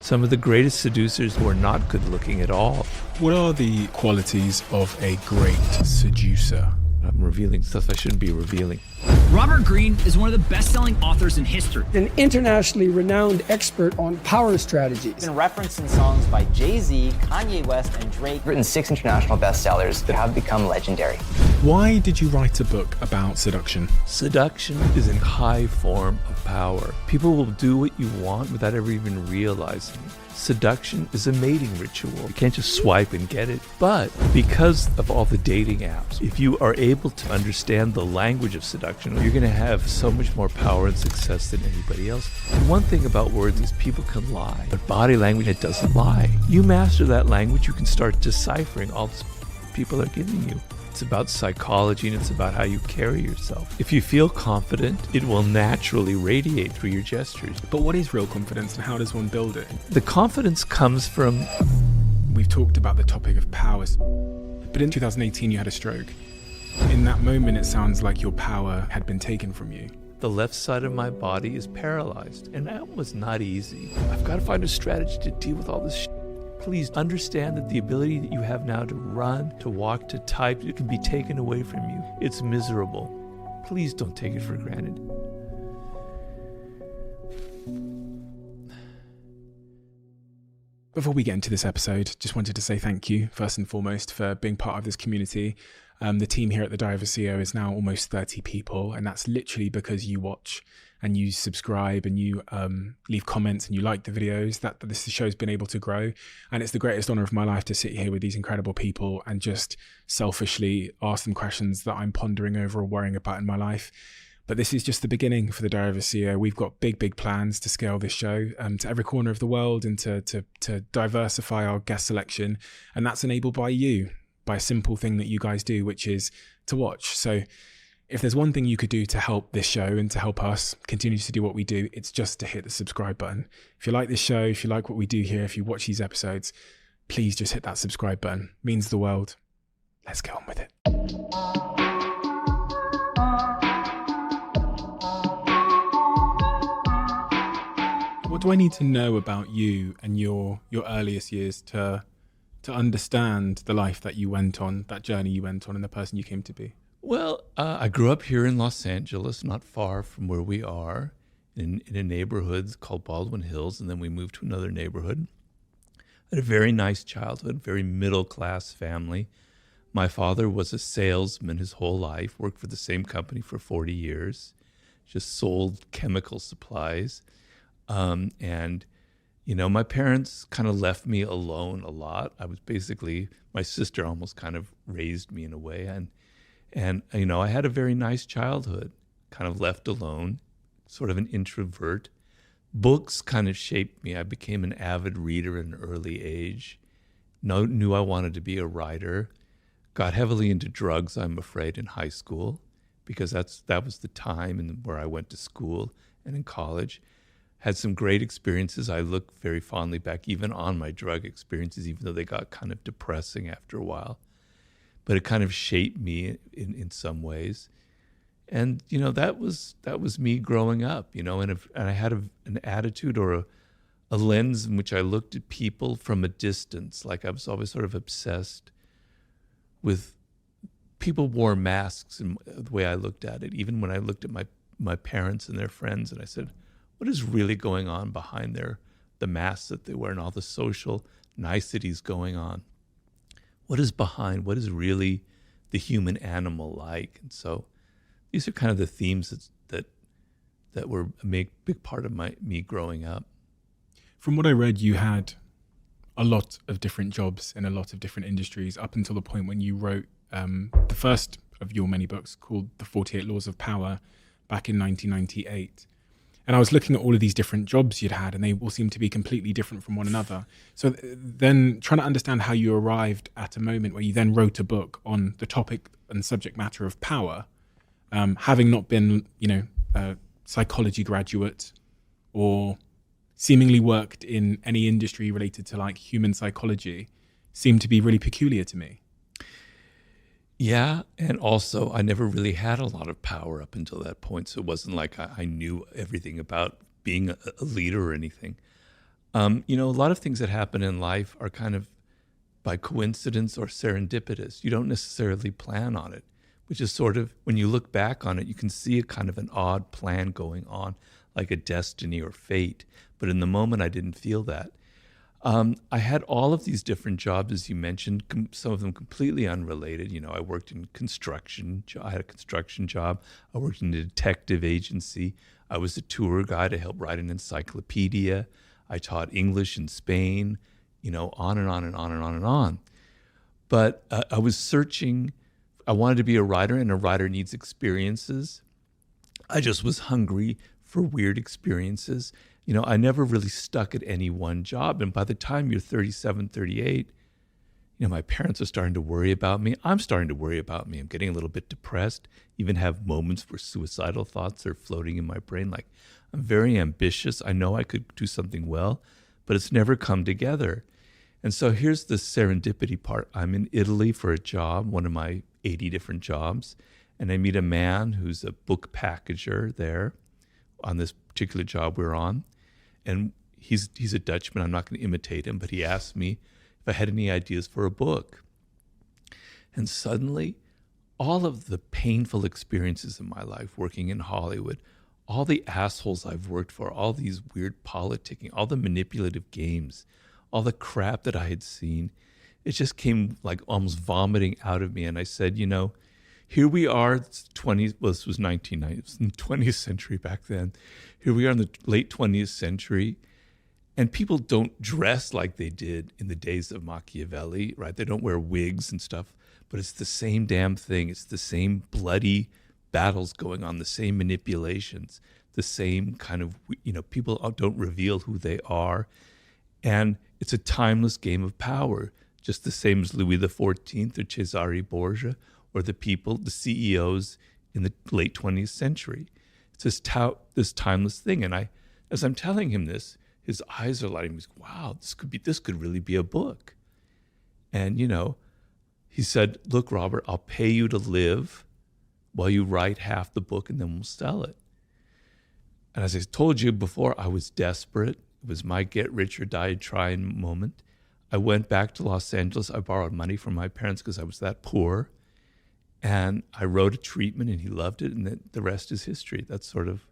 Some of the greatest seducers were not good looking at all. What are the qualities of a great seducer? I'm revealing stuff I shouldn't be revealing. Robert Greene is one of the best-selling authors in history. An internationally renowned expert on power strategies. Been referenced in songs by Jay-Z, Kanye West, and Drake. Written 6 international bestsellers that have become legendary. Why did you write a book about seduction? Seduction is a high form of power. People will do what you want without ever even realizing it. Seduction is a mating ritual. You can't just swipe and get it. But because of all the dating apps, if you are able to understand the language of seduction, you're going to have so much more power and success than anybody else. And one thing about words is people can lie, but body language, it doesn't lie. You master that language, you can start deciphering all this people are giving you. It's about psychology and it's about how you carry yourself. If you feel confident, it will naturally radiate through your gestures. But what is real confidence and how does one build it? The confidence comes from... We've talked about the topic of powers, but in 2018 you had a stroke. In that moment, it sounds like your power had been taken from you. The left side of my body is paralyzed, and that was not easy. I've got to find a strategy to deal with all this shit. Please understand that the ability that you have now to run, to walk, to type, it can be taken away from you. It's miserable. Please don't take it for granted. Before we get into this episode, just wanted to say thank you, first and foremost, for being part of this community. The team here at the Diary of a CEO is now almost 30 people, and that's literally because you watch and you subscribe and you leave comments and you like the videos. That this show's been able to grow, and it's the greatest honor of my life to sit here with these incredible people and just selfishly ask them questions that I'm pondering over or worrying about in my life. But this is just the beginning for the Diary of a CEO. We've got big plans to scale this show to every corner of the world and to diversify our guest selection. And that's enabled by you, by a simple thing that you guys do, which is to watch. So if there's one thing you could do to help this show and to help us continue to do what we do, it's just to hit the subscribe button. If you like this show, if you like what we do here, if you watch these episodes, please just hit that subscribe button. It means the world. Let's get on with it. What do I need to know about you and your earliest years to understand the life that you went on, that journey you went on, and the person you came to be? Well, I grew up here in Los Angeles, not far from where we are, in a neighborhood called Baldwin Hills, and then we moved to another neighborhood. I had a very nice childhood, very middle-class family. My father was a salesman his whole life, worked for the same company for 40 years, just sold chemical supplies. And, you know, my parents kind of left me alone a lot. I was basically, my sister almost kind of raised me in a way. And you know, I had a very nice childhood, kind of left alone, sort of an introvert. Books kind of shaped me. I became an avid reader at an early age. Knew I wanted to be a writer. Got heavily into drugs, I'm afraid, in high school, because that was the time where I went to school and in college. Had some great experiences. I look very fondly back even on my drug experiences, even though they got kind of depressing after a while. But it kind of shaped me in some ways. And, you know, that was me growing up, you know, and I had an attitude or a lens in which I looked at people from a distance. Like I was always sort of obsessed with people wore masks and the way I looked at it, even when I looked at my parents and their friends, and I said, what is really going on behind the masks that they wear and all the social niceties going on? What is behind? What is really the human animal like? And so these are kind of the themes that were a big part of me growing up. From what I read, you had a lot of different jobs in a lot of different industries up until the point when you wrote the first of your many books called The 48 Laws of Power back in 1998. And I was looking at all of these different jobs you'd had, and they all seemed to be completely different from one another. So then trying to understand how you arrived at a moment where you then wrote a book on the topic and subject matter of power, having not been, you know, a psychology graduate or seemingly worked in any industry related to like human psychology, seemed to be really peculiar to me. Yeah, and also I never really had a lot of power up until that point, so it wasn't like I knew everything about being a leader or anything. A lot of things that happen in life are kind of by coincidence or serendipitous. You don't necessarily plan on it, which is sort of, when you look back on it, you can see a kind of an odd plan going on, like a destiny or fate. But in the moment, I didn't feel that. I had all of these different jobs, as you mentioned, some of them completely unrelated. I worked in construction. I had a construction job. I worked in a detective agency. I was a tour guide. I helped write an encyclopedia. I taught English in Spain, on and on and on and on and on. But I was searching. I wanted to be a writer, and a writer needs experiences. I just was hungry for weird experiences. I never really stuck at any one job. And by the time you're 37, 38, my parents are starting to worry about me. I'm starting to worry about me. I'm getting a little bit depressed, even have moments where suicidal thoughts are floating in my brain. Like, I'm very ambitious. I know I could do something well, but it's never come together. And so here's the serendipity part. I'm in Italy for a job, one of my 80 different jobs, and I meet a man who's a book packager there on this particular job we're on. And he's a Dutchman. I'm not going to imitate him, but he asked me if I had any ideas for a book. And suddenly, all of the painful experiences in my life working in Hollywood, all the assholes I've worked for, all these weird politicking, all the manipulative games, all the crap that I had seen, it just came like almost vomiting out of me. And I said, here we are, this was 1990, it was in the 20th century back then. Here we are in the late 20th century, and people don't dress like they did in the days of Machiavelli, right? They don't wear wigs and stuff, but it's the same damn thing. It's the same bloody battles going on, the same manipulations, the same kind of, people don't reveal who they are. And it's a timeless game of power, just the same as Louis XIV or Cesare Borgia, or the people, the CEOs in the late 20th century. It's this timeless thing. And as I'm telling him this, his eyes are lighting. He's, wow, this could really be a book. And, he said, look, Robert, I'll pay you to live while you write half the book, and then we'll sell it. And as I told you before, I was desperate. It was my get rich or die trying moment. I went back to Los Angeles. I borrowed money from my parents because I was that poor. And I wrote a treatment, and he loved it, and the rest is history. That's sort of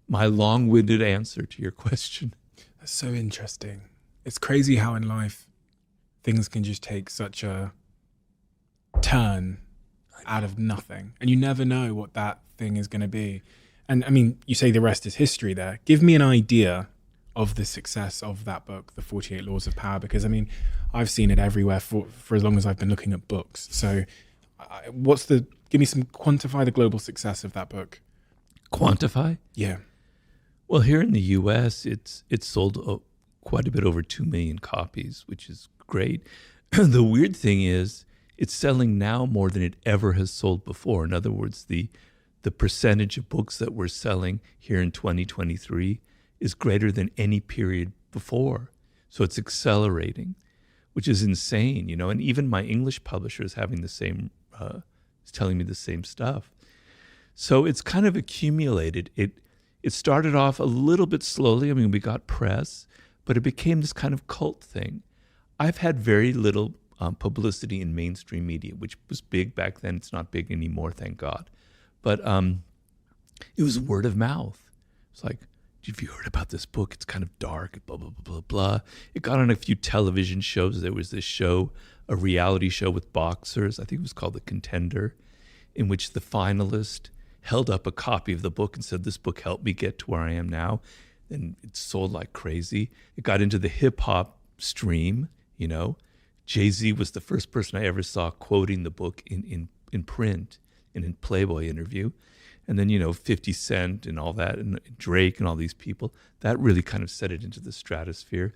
my long-winded answer to your question. That's so interesting. It's crazy how in life things can just take such a turn out of nothing, and you never know what that thing is going to be. And I mean, you say the rest is history there. Give me an idea of the success of that book, The 48 Laws of Power, because I mean, I've seen it everywhere for as long as I've been looking at books. So quantify the global success of that book. Quantify? Yeah. Well, here in the U.S., it's sold quite a bit over 2 million copies, which is great. The weird thing is it's selling now more than it ever has sold before. In other words, the percentage of books that we're selling here in 2023 is greater than any period before. So it's accelerating, which is insane, and even my English publisher is having the same, is telling me the same stuff. So it's kind of accumulated. It started off a little bit slowly. I mean, we got press, but it became this kind of cult thing. I've had very little publicity in mainstream media, which was big back then. It's not big anymore, thank God. But it was word of mouth. It's like, have you heard about this book? It's kind of dark, blah, blah, blah, blah, blah. It got on a few television shows. There was this show, a reality show with boxers. I think it was called The Contender, in which the finalist held up a copy of the book and said, this book helped me get to where I am now. And it sold like crazy. It got into the hip hop stream, Jay-Z was the first person I ever saw quoting the book in print, in a Playboy interview. And then, 50 Cent and all that, and Drake and all these people, that really kind of set it into the stratosphere.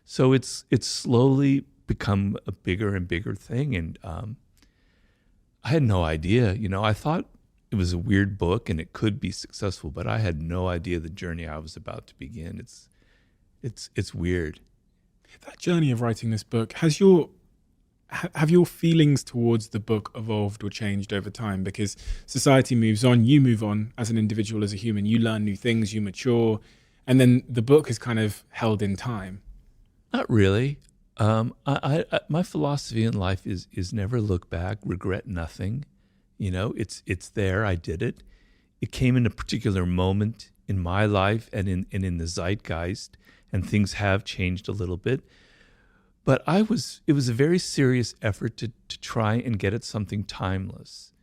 So it's slowly become a bigger and bigger thing. And I had no idea, I thought it was a weird book and it could be successful, but I had no idea the journey I was about to begin. It's weird. That journey of writing this book, have your feelings towards the book evolved or changed over time? Because society moves on, you move on as an individual, as a human, you learn new things, you mature, and then the book is kind of held in time. Not really. My philosophy in life is never look back, regret nothing. You know, it's there. I did it. It came in a particular moment in my life and in the zeitgeist, and things have changed a little bit. But it was a very serious effort to try and get at something timeless.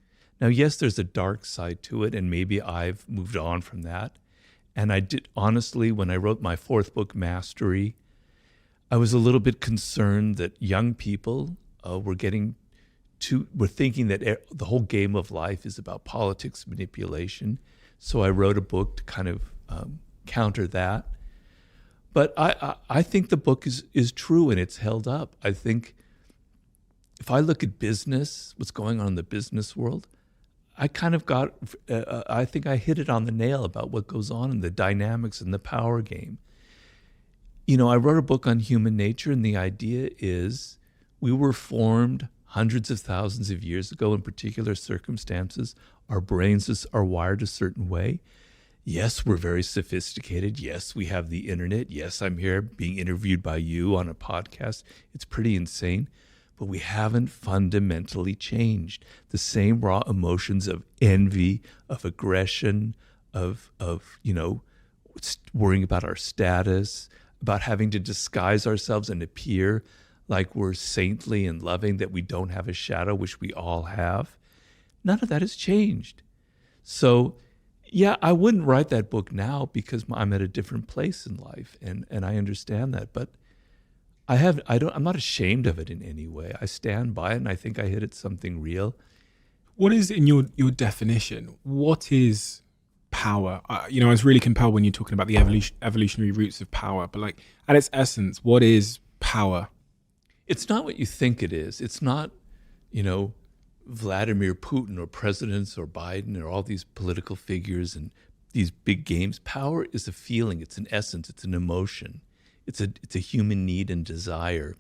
Now, yes, there's a dark side to it, and maybe I've moved on from that. And I did, honestly, when I wrote my fourth book, Mastery, I was a little bit concerned that young people were thinking that the whole game of life is about politics manipulation. So I wrote a book to kind of counter that. But I think the book is true and it's held up. I think if I look at business, what's going on in the business world, I kind of I think I hit it on the nail about what goes on in the dynamics and the power game. You know, I wrote a book on human nature, and the idea is we were formed hundreds of thousands of years ago in particular circumstances. Our brains are wired a certain way. Yes, we're very sophisticated. Yes, we have the internet. Yes, I'm here being interviewed by you on a podcast. It's pretty insane. But we haven't fundamentally changed. The same raw emotions of envy, of aggression, of worrying about our status, about having to disguise ourselves and appear like we're saintly and loving, that we don't have a shadow, which we all have. None of that has changed. So, yeah, I wouldn't write that book now because I'm at a different place in life, and I understand that. But I'm not ashamed of it in any way. I stand by it, and I think I hit at something real. What is, in your definition, what is power? I was really compelled when you're talking about the evolutionary roots of power, but like at its essence, what is power? It's not what you think it is. It's not, Vladimir Putin or presidents or Biden or all these political figures and these big games. Power is a feeling. It's an essence. It's an emotion. It's a human need and desire.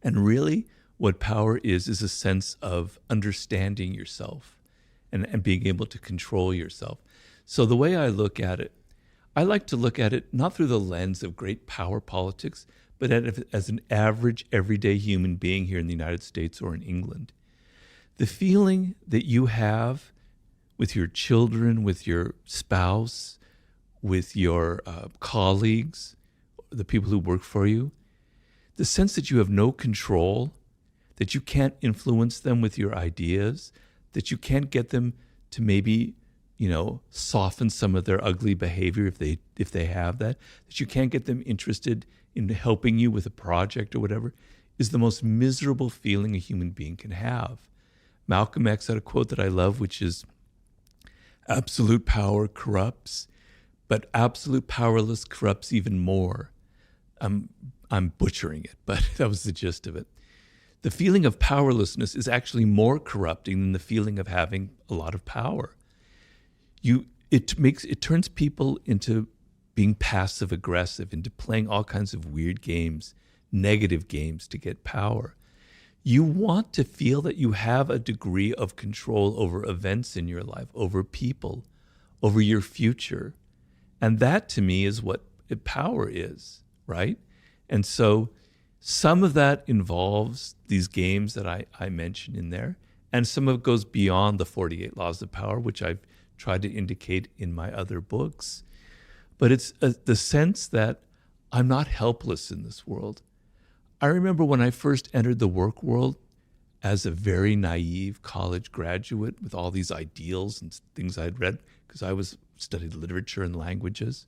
And really what power is a sense of understanding yourself and being able to control yourself. So the way I look at it, I like to look at it not through the lens of great power politics, but as an average, everyday human being here in the United States or in England. The feeling that you have with your children, with your spouse, with your colleagues, the people who work for you, the sense that you have no control, that you can't influence them with your ideas, that you can't get them to maybe, soften some of their ugly behavior if they have that you can't get them interested in helping you with a project or whatever, is the most miserable feeling a human being can have. Malcolm X had a quote that I love, which is, absolute power corrupts, but absolute powerless corrupts even more. I'm butchering it, but that was the gist of it. The feeling of powerlessness is actually more corrupting than the feeling of having a lot of power. It turns people into being passive aggressive, into playing all kinds of weird games, negative games to get power. You want to feel that you have a degree of control over events in your life, over people, over your future. And that to me is what power is, right? And so some of that involves these games that I mentioned in there, and some of it goes beyond the 48 laws of power, which I've tried to indicate in my other books. But it's the sense that I'm not helpless in this world. I remember when I first entered the work world as a very naive college graduate with all these ideals and things I'd read, because I studied literature and languages,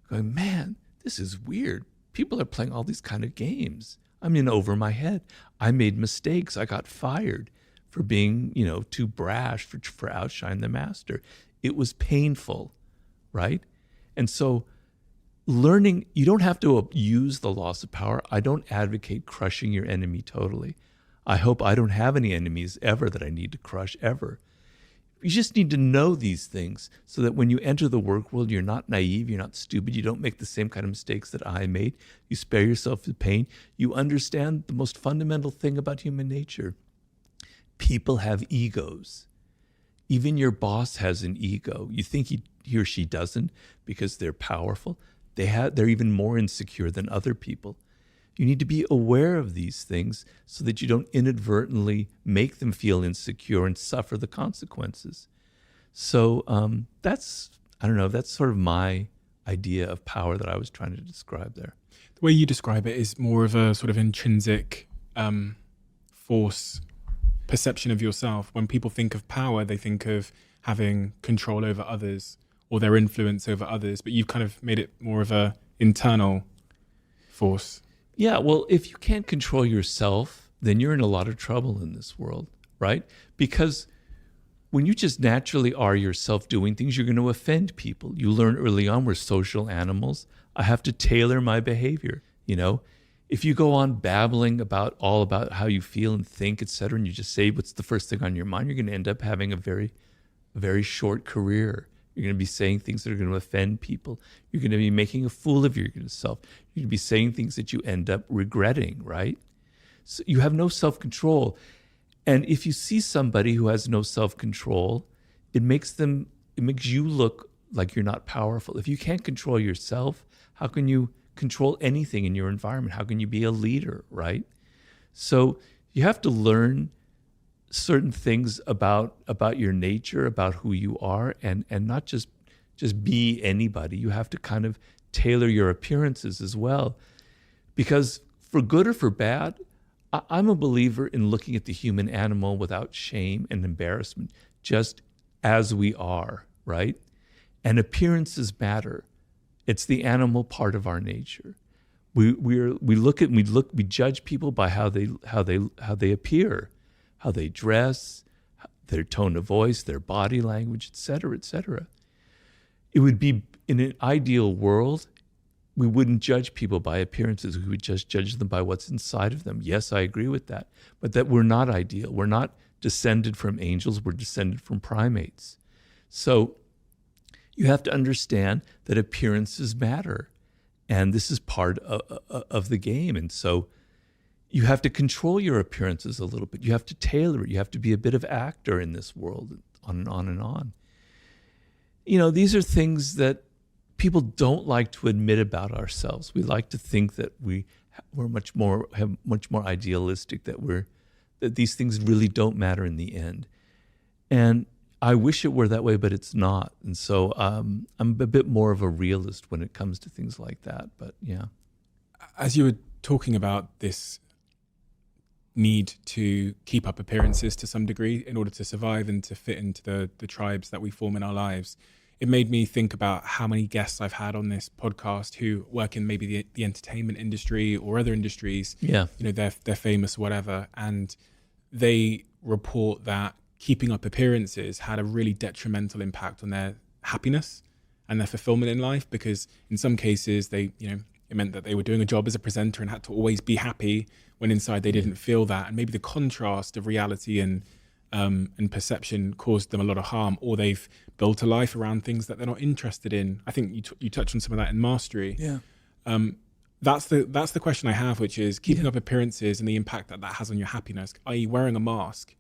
going, man, this is weird. People are playing all these kind of games. I'm in over my head. I made mistakes. I got fired for being, too brash, for outshine the master. It was painful, right? And so learning, you don't have to use the laws of power. I don't advocate crushing your enemy totally. I hope I don't have any enemies ever that I need to crush ever. You just need to know these things so that when you enter the work world, you're not naive, you're not stupid, you don't make the same kind of mistakes that I made. You spare yourself the pain. You understand the most fundamental thing about human nature. People have egos. Even your boss has an ego. You think he or she doesn't because they're powerful? they're even more insecure than other people. You need to be aware of these things so that you don't inadvertently make them feel insecure and suffer the consequences. So that's sort of my idea of power that I was trying to describe there. The way you describe it is more of a sort of intrinsic force perception of yourself. When people think of power, they think of having control over others or their influence over others, but you've kind of made it more of a internal force. Yeah, well, if you can't control yourself, then you're in a lot of trouble in this world, right? Because when you just naturally are yourself doing things, you're going to offend people. You learn early on we're social animals. I have to tailor my behavior, you know? If you go on babbling about how you feel and think, et cetera, and you just say what's the first thing on your mind, you're going to end up having a very short career. You're going to be saying things that are going to offend people. You're going to be making a fool of yourself. You're going to be saying things that you end up regretting, right? So you have no self-control. And if you see somebody who has no self-control, it makes you look like you're not powerful. If you can't control yourself, how can you control anything in your environment? How can you be a leader, right? So you have to learn certain things about your nature, about who you are, and not just be anybody. You have to kind of tailor your appearances as well. Because for good or for bad, I'm a believer in looking at the human animal without shame and embarrassment, just as we are, right? And appearances matter. It's the animal part of our nature. We judge people by how they appear, how they dress, their tone of voice, their body language, et cetera, et cetera. It would be, in an ideal world, we wouldn't judge people by appearances. We would just judge them by what's inside of them. Yes, I agree with that. But that we're not ideal. We're not descended from angels. We're descended from primates. So you have to understand that appearances matter. And this is part of the game. And so you have to control your appearances a little bit. You have to tailor it. You have to be a bit of actor in this world, on and on and on. You know, these are things that people don't like to admit about ourselves. We like to think that we're much more idealistic, that these things really don't matter in the end. And I wish it were that way, but it's not. And so I'm a bit more of a realist when it comes to things like that. But yeah. As you were talking about this need to keep up appearances to some degree in order to survive and to fit into the tribes that we form in our lives, it made me think about how many guests I've had on this podcast who work in maybe the entertainment industry or other industries. Yeah. You know, they're famous or whatever, and they report that keeping up appearances had a really detrimental impact on their happiness and their fulfillment in life, because in some cases it meant that they were doing a job as a presenter and had to always be happy when inside they didn't feel that. And maybe the contrast of reality and perception caused them a lot of harm, or they've built a life around things that they're not interested in. I think you touched on some of that in Mastery. Yeah. That's the question I have, which is keeping up appearances and the impact that has on your happiness, i.e. wearing a mask,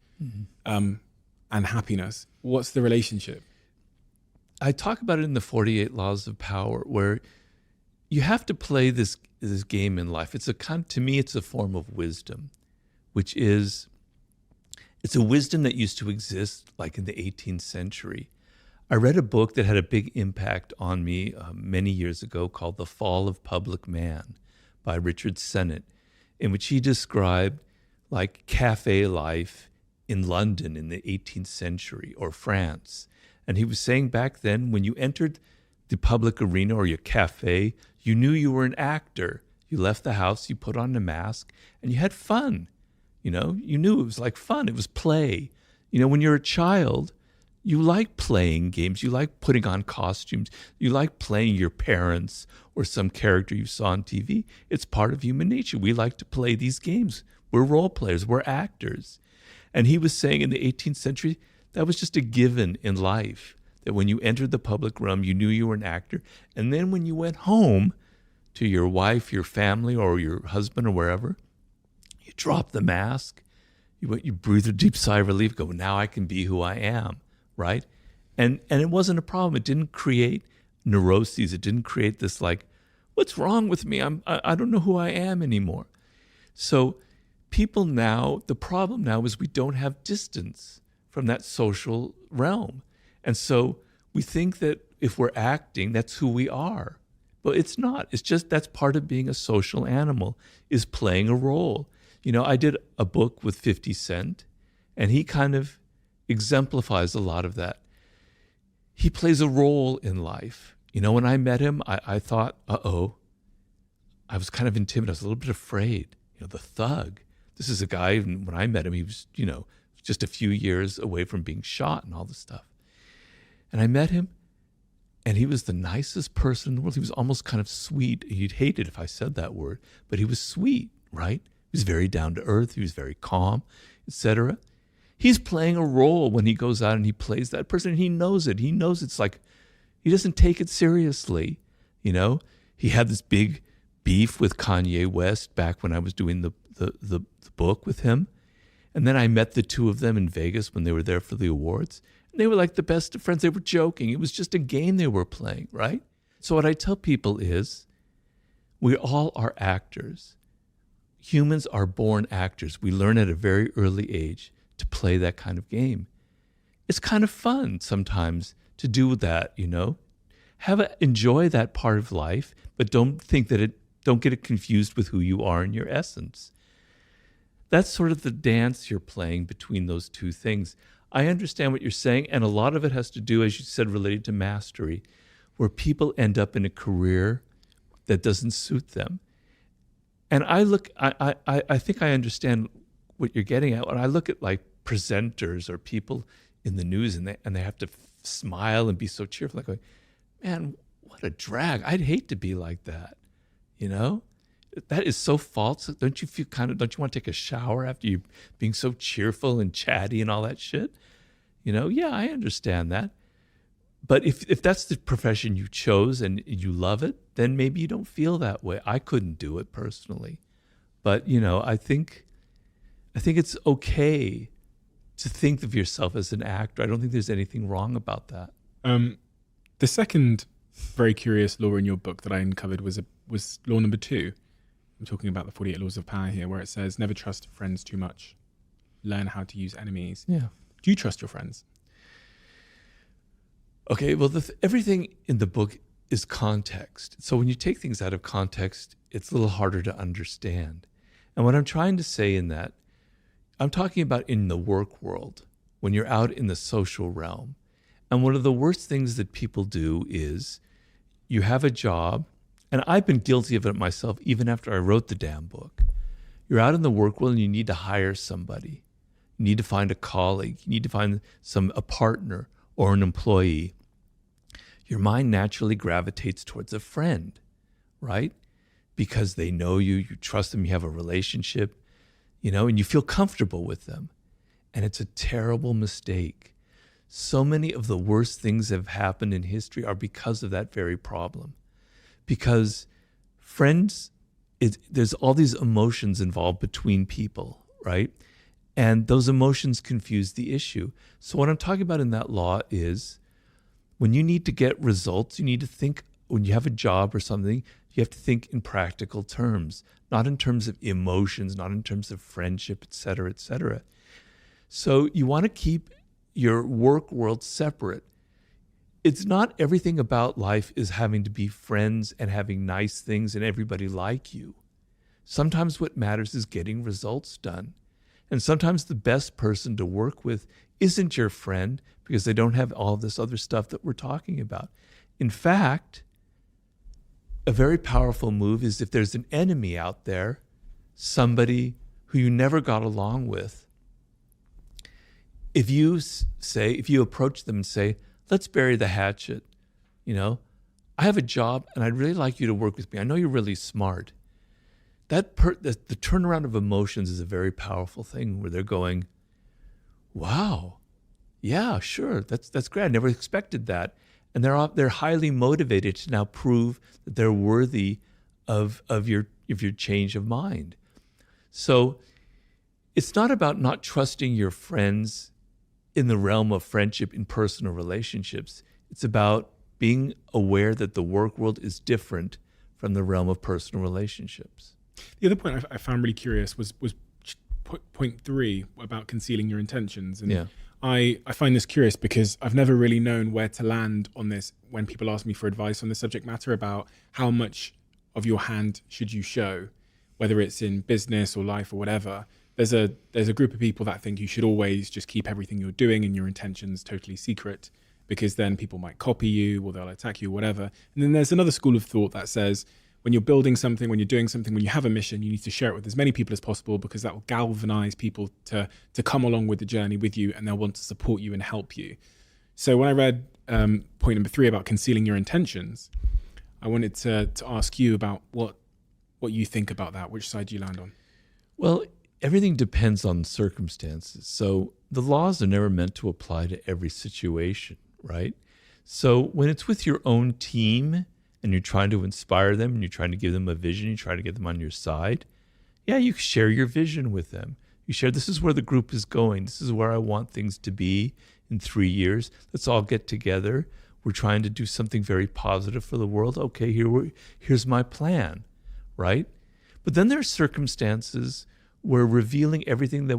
and happiness. What's the relationship? I talk about it in the 48 Laws of Power, where you have to play this game in life. To me, it's a form of wisdom, which is, it's a wisdom that used to exist like in the 18th century. I read a book that had a big impact on me many years ago called The Fall of Public Man by Richard Sennett, in which he described like cafe life in London in the 18th century or France. And he was saying back then, when you entered the public arena or your cafe, you knew you were an actor. You left the house, you put on a mask, and you had fun. You know, you knew it was like fun. It was play. You know, when you're a child, you like playing games. You like putting on costumes. You like playing your parents or some character you saw on TV. It's part of human nature. We like to play these games. We're role players. We're actors. And he was saying in the 18th century, that was just a given in life, that when you entered the public realm, you knew you were an actor. And then when you went home to your wife, your family, or your husband or wherever, you dropped the mask, you breathe a deep sigh of relief, go, now I can be who I am, right? And it wasn't a problem. It didn't create neuroses. It didn't create this like What's wrong with me? I don't know who I am anymore. So people now, the problem now is we don't have distance from that social realm. And so we think that if we're acting, that's who we are. But it's not. It's just that's part of being a social animal, is playing a role. You know, I did a book with 50 Cent, and he kind of exemplifies a lot of that. He plays a role in life. You know, when I met him, I thought, I was kind of intimidated. I was a little bit afraid. You know, the thug. This is a guy, when I met him, he was, you know, just a few years away from being shot and all this stuff. And I met him, and he was the nicest person in the world. He was almost kind of sweet. You'd hate it if I said that word, but he was sweet, right? He was very down to earth. He was very calm, etc. He's playing a role when he goes out and he plays that person, and he knows it. He knows it's like, he doesn't take it seriously, you know? He had this big beef with Kanye West back when I was doing the book with him. And then I met the two of them in Vegas when they were there for the awards. And they were like the best of friends. They were joking. It was just a game they were playing, right? So what I tell people is, we all are actors. Humans are born actors. We learn at a very early age to play that kind of game. It's kind of fun sometimes to do that, you know? Enjoy that part of life, but don't get it confused with who you are in your essence. That's sort of the dance you're playing between those two things. I understand what you're saying, and a lot of it has to do, as you said, related to mastery, where people end up in a career that doesn't suit them. And I think I understand what you're getting at. When I look at like presenters or people in the news, and they have to smile and be so cheerful, like, man, what a drag. I'd hate to be like that, you know? That is so false. Don't you want to take a shower after you being so cheerful and chatty and all that shit? You know, yeah, I understand that. But if that's the profession you chose and you love it, then maybe you don't feel that way. I couldn't do it personally. But, you know, I think it's okay to think of yourself as an actor. I don't think there's anything wrong about that. The second very curious law in your book that I uncovered was law number 2. I'm talking about the 48 laws of power here, where it says, never trust friends too much. Learn how to use enemies. Yeah. Do you trust your friends? Okay, well, everything in the book is context. So when you take things out of context, it's a little harder to understand. And what I'm trying to say in that, I'm talking about in the work world, when you're out in the social realm. And one of the worst things that people do is you have a job, and I've been guilty of it myself even after I wrote the damn book. You're out in the work world and you need to hire somebody. You need to find a colleague. You need to find a partner or an employee. Your mind naturally gravitates towards a friend, right? Because they know you, you trust them, you have a relationship, you know, and you feel comfortable with them. And it's a terrible mistake. So many of the worst things that have happened in history are because of that very problem. Because friends, there's all these emotions involved between people, right? And those emotions confuse the issue. So what I'm talking about in that law is when you need to get results, you need to think, when you have a job or something, you have to think in practical terms, not in terms of emotions, not in terms of friendship, et cetera, et cetera. So you want to keep your work world separate. It's not everything about life is having to be friends and having nice things and everybody like you. Sometimes what matters is getting results done. And sometimes the best person to work with isn't your friend because they don't have all this other stuff that we're talking about. In fact, a very powerful move is if there's an enemy out there, somebody who you never got along with, if you approach them and say, let's bury the hatchet, you know, I have a job and I'd really like you to work with me. I know you're really smart. The turnaround of emotions is a very powerful thing where they're going, wow, yeah, sure, that's great. I never expected that. And they're highly motivated to now prove that they're worthy of your change of mind. So it's not about not trusting your friends in the realm of friendship in personal relationships. It's about being aware that the work world is different from the realm of personal relationships. The other point I found really curious was point 3 about concealing your intentions. And Yeah. I find this curious because I've never really known where to land on this when people ask me for advice on the subject matter about how much of your hand should you show, whether it's in business or life or whatever. There's a group of people that think you should always just keep everything you're doing and your intentions totally secret, because then people might copy you or they'll attack you or whatever. And then there's another school of thought that says when you're building something, when you're doing something, when you have a mission, you need to share it with as many people as possible, because that will galvanize people to come along with the journey with you, and they'll want to support you and help you. So when I read point number 3 about concealing your intentions, I wanted to ask you about what you think about that. Which side do you land on? Well, everything depends on circumstances. So the laws are never meant to apply to every situation, right? So when it's with your own team and you're trying to inspire them and you're trying to give them a vision, you try to get them on your side, yeah, you share your vision with them. You share, this is where the group is going. This is where I want things to be in 3 years. Let's all get together. We're trying to do something very positive for the world. Okay, here's my plan, right? But then there are circumstances where revealing everything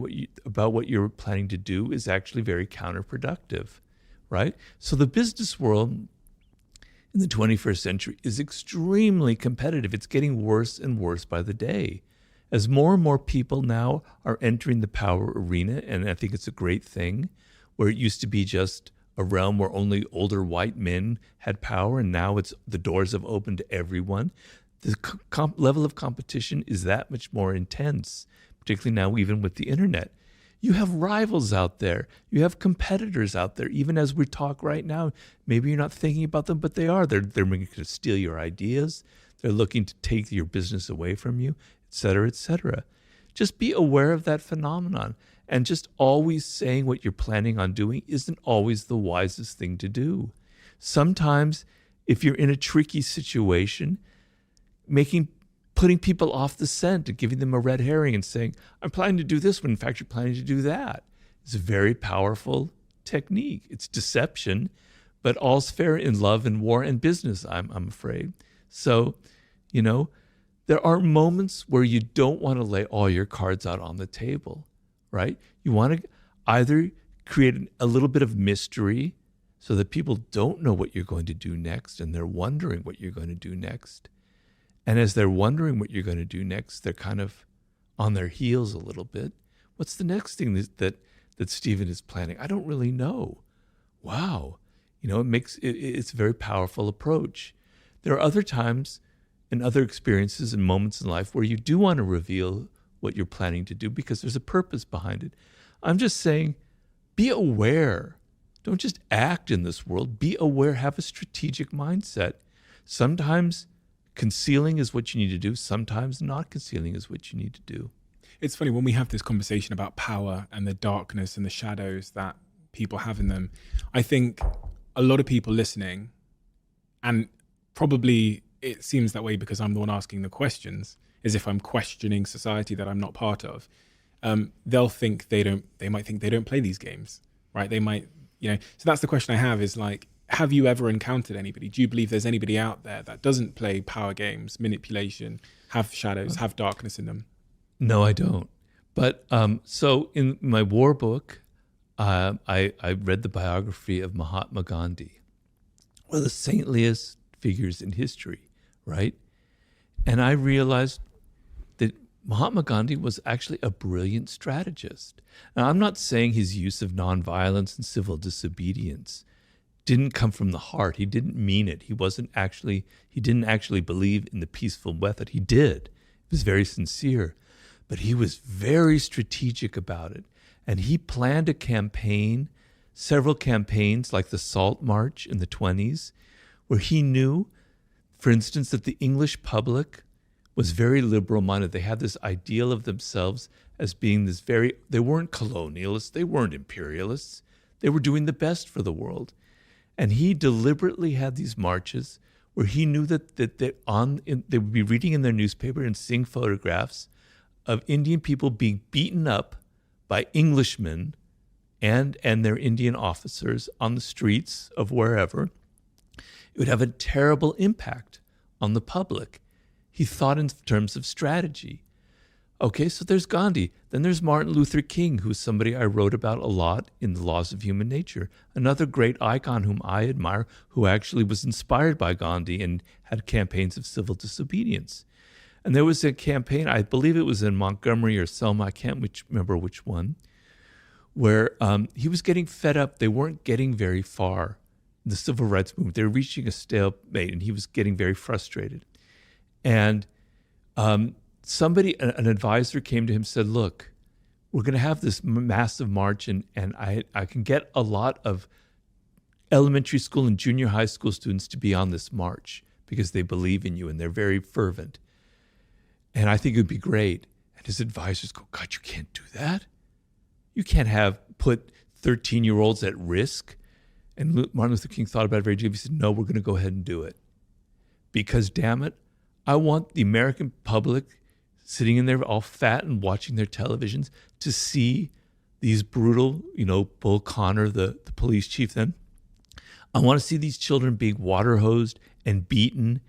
about what you're planning to do is actually very counterproductive, right? So the business world in the 21st century is extremely competitive. It's getting worse and worse by the day. As more and more people now are entering the power arena, and I think it's a great thing, where it used to be just a realm where only older white men had power, and now the doors have opened to everyone. The level of competition is that much more intense, particularly now even with the internet. You have rivals out there. You have competitors out there. Even as we talk right now, maybe you're not thinking about them, but they are. They're going to steal your ideas. They're looking to take your business away from you, et cetera, et cetera. Just be aware of that phenomenon. And just always saying what you're planning on doing isn't always the wisest thing to do. Sometimes, if you're in a tricky situation, putting people off the scent and giving them a red herring and saying, I'm planning to do this when in fact you're planning to do that, is a very powerful technique. It's deception, but all's fair in love and war and business, I'm afraid. So, there are moments where you don't want to lay all your cards out on the table, right? You want to either create a little bit of mystery so that people don't know what you're going to do next and they're wondering what you're going to do next. And as they're wondering what you're going to do next, they're kind of on their heels a little bit. What's the next thing that Stephen is planning? I don't really know. Wow. It's a very powerful approach. There are other times and other experiences and moments in life where you do want to reveal what you're planning to do because there's a purpose behind it. I'm just saying, be aware. Don't just act in this world. Be aware. Have a strategic mindset. Sometimes concealing is what you need to do. Sometimes not concealing is what you need to do. It's funny when we have this conversation about power and the darkness and the shadows that people have in them. I think a lot of people listening, and probably it seems that way because I'm the one asking the questions, as if I'm questioning society that I'm not part of. They'll think they might think they don't play these games, right? They might, so that's the question I have is like, have you ever encountered anybody? Do you believe there's anybody out there that doesn't play power games, manipulation, have shadows, have darkness in them? No, I don't. But so in my war book, I read the biography of Mahatma Gandhi, one of the saintliest figures in history, right? And I realized that Mahatma Gandhi was actually a brilliant strategist. Now, I'm not saying his use of nonviolence and civil disobedience didn't come from the heart. He didn't mean it. He didn't actually believe in the peaceful method. He did. It was very sincere. But he was very strategic about it. And he planned a campaign, several campaigns like the Salt March in the 1920s, where he knew, for instance, that the English public was very liberal-minded. They had this ideal of themselves as being they weren't colonialists, they weren't imperialists. They were doing the best for the world. And he deliberately had these marches where he knew that they would be reading in their newspaper and seeing photographs of Indian people being beaten up by Englishmen and their Indian officers on the streets of wherever. It would have a terrible impact on the public. He thought in terms of strategy. Okay, so there's Gandhi. Then there's Martin Luther King, who's somebody I wrote about a lot in The Laws of Human Nature. Another great icon whom I admire, who actually was inspired by Gandhi and had campaigns of civil disobedience. And there was a campaign, I believe it was in Montgomery or Selma, I can't remember which one, where he was getting fed up. They weren't getting very far in the civil rights movement. They were reaching a stalemate, and he was getting very frustrated. And an advisor came to him and said, look, we're going to have this massive march, and I can get a lot of elementary school and junior high school students to be on this march because they believe in you and they're very fervent. And I think it would be great. And his advisors go, God, you can't do that. You can't put 13-year-olds at risk. And Martin Luther King thought about it very deeply. He said, no, we're going to go ahead and do it. Because, damn it, I want the American public sitting in there all fat and watching their televisions to see these brutal, Bull Connor, the police chief then. I want to see these children being water hosed and beaten,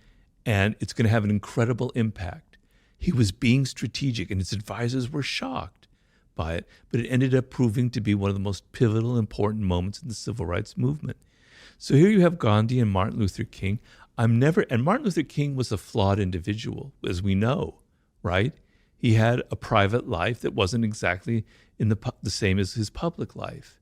and it's going to have an incredible impact. He was being strategic, and his advisors were shocked by it, but it ended up proving to be one of the most pivotal, important moments in the civil rights movement. So here you have Gandhi and Martin Luther King. And Martin Luther King was a flawed individual, as we know, right? He had a private life that wasn't exactly in the same as his public life.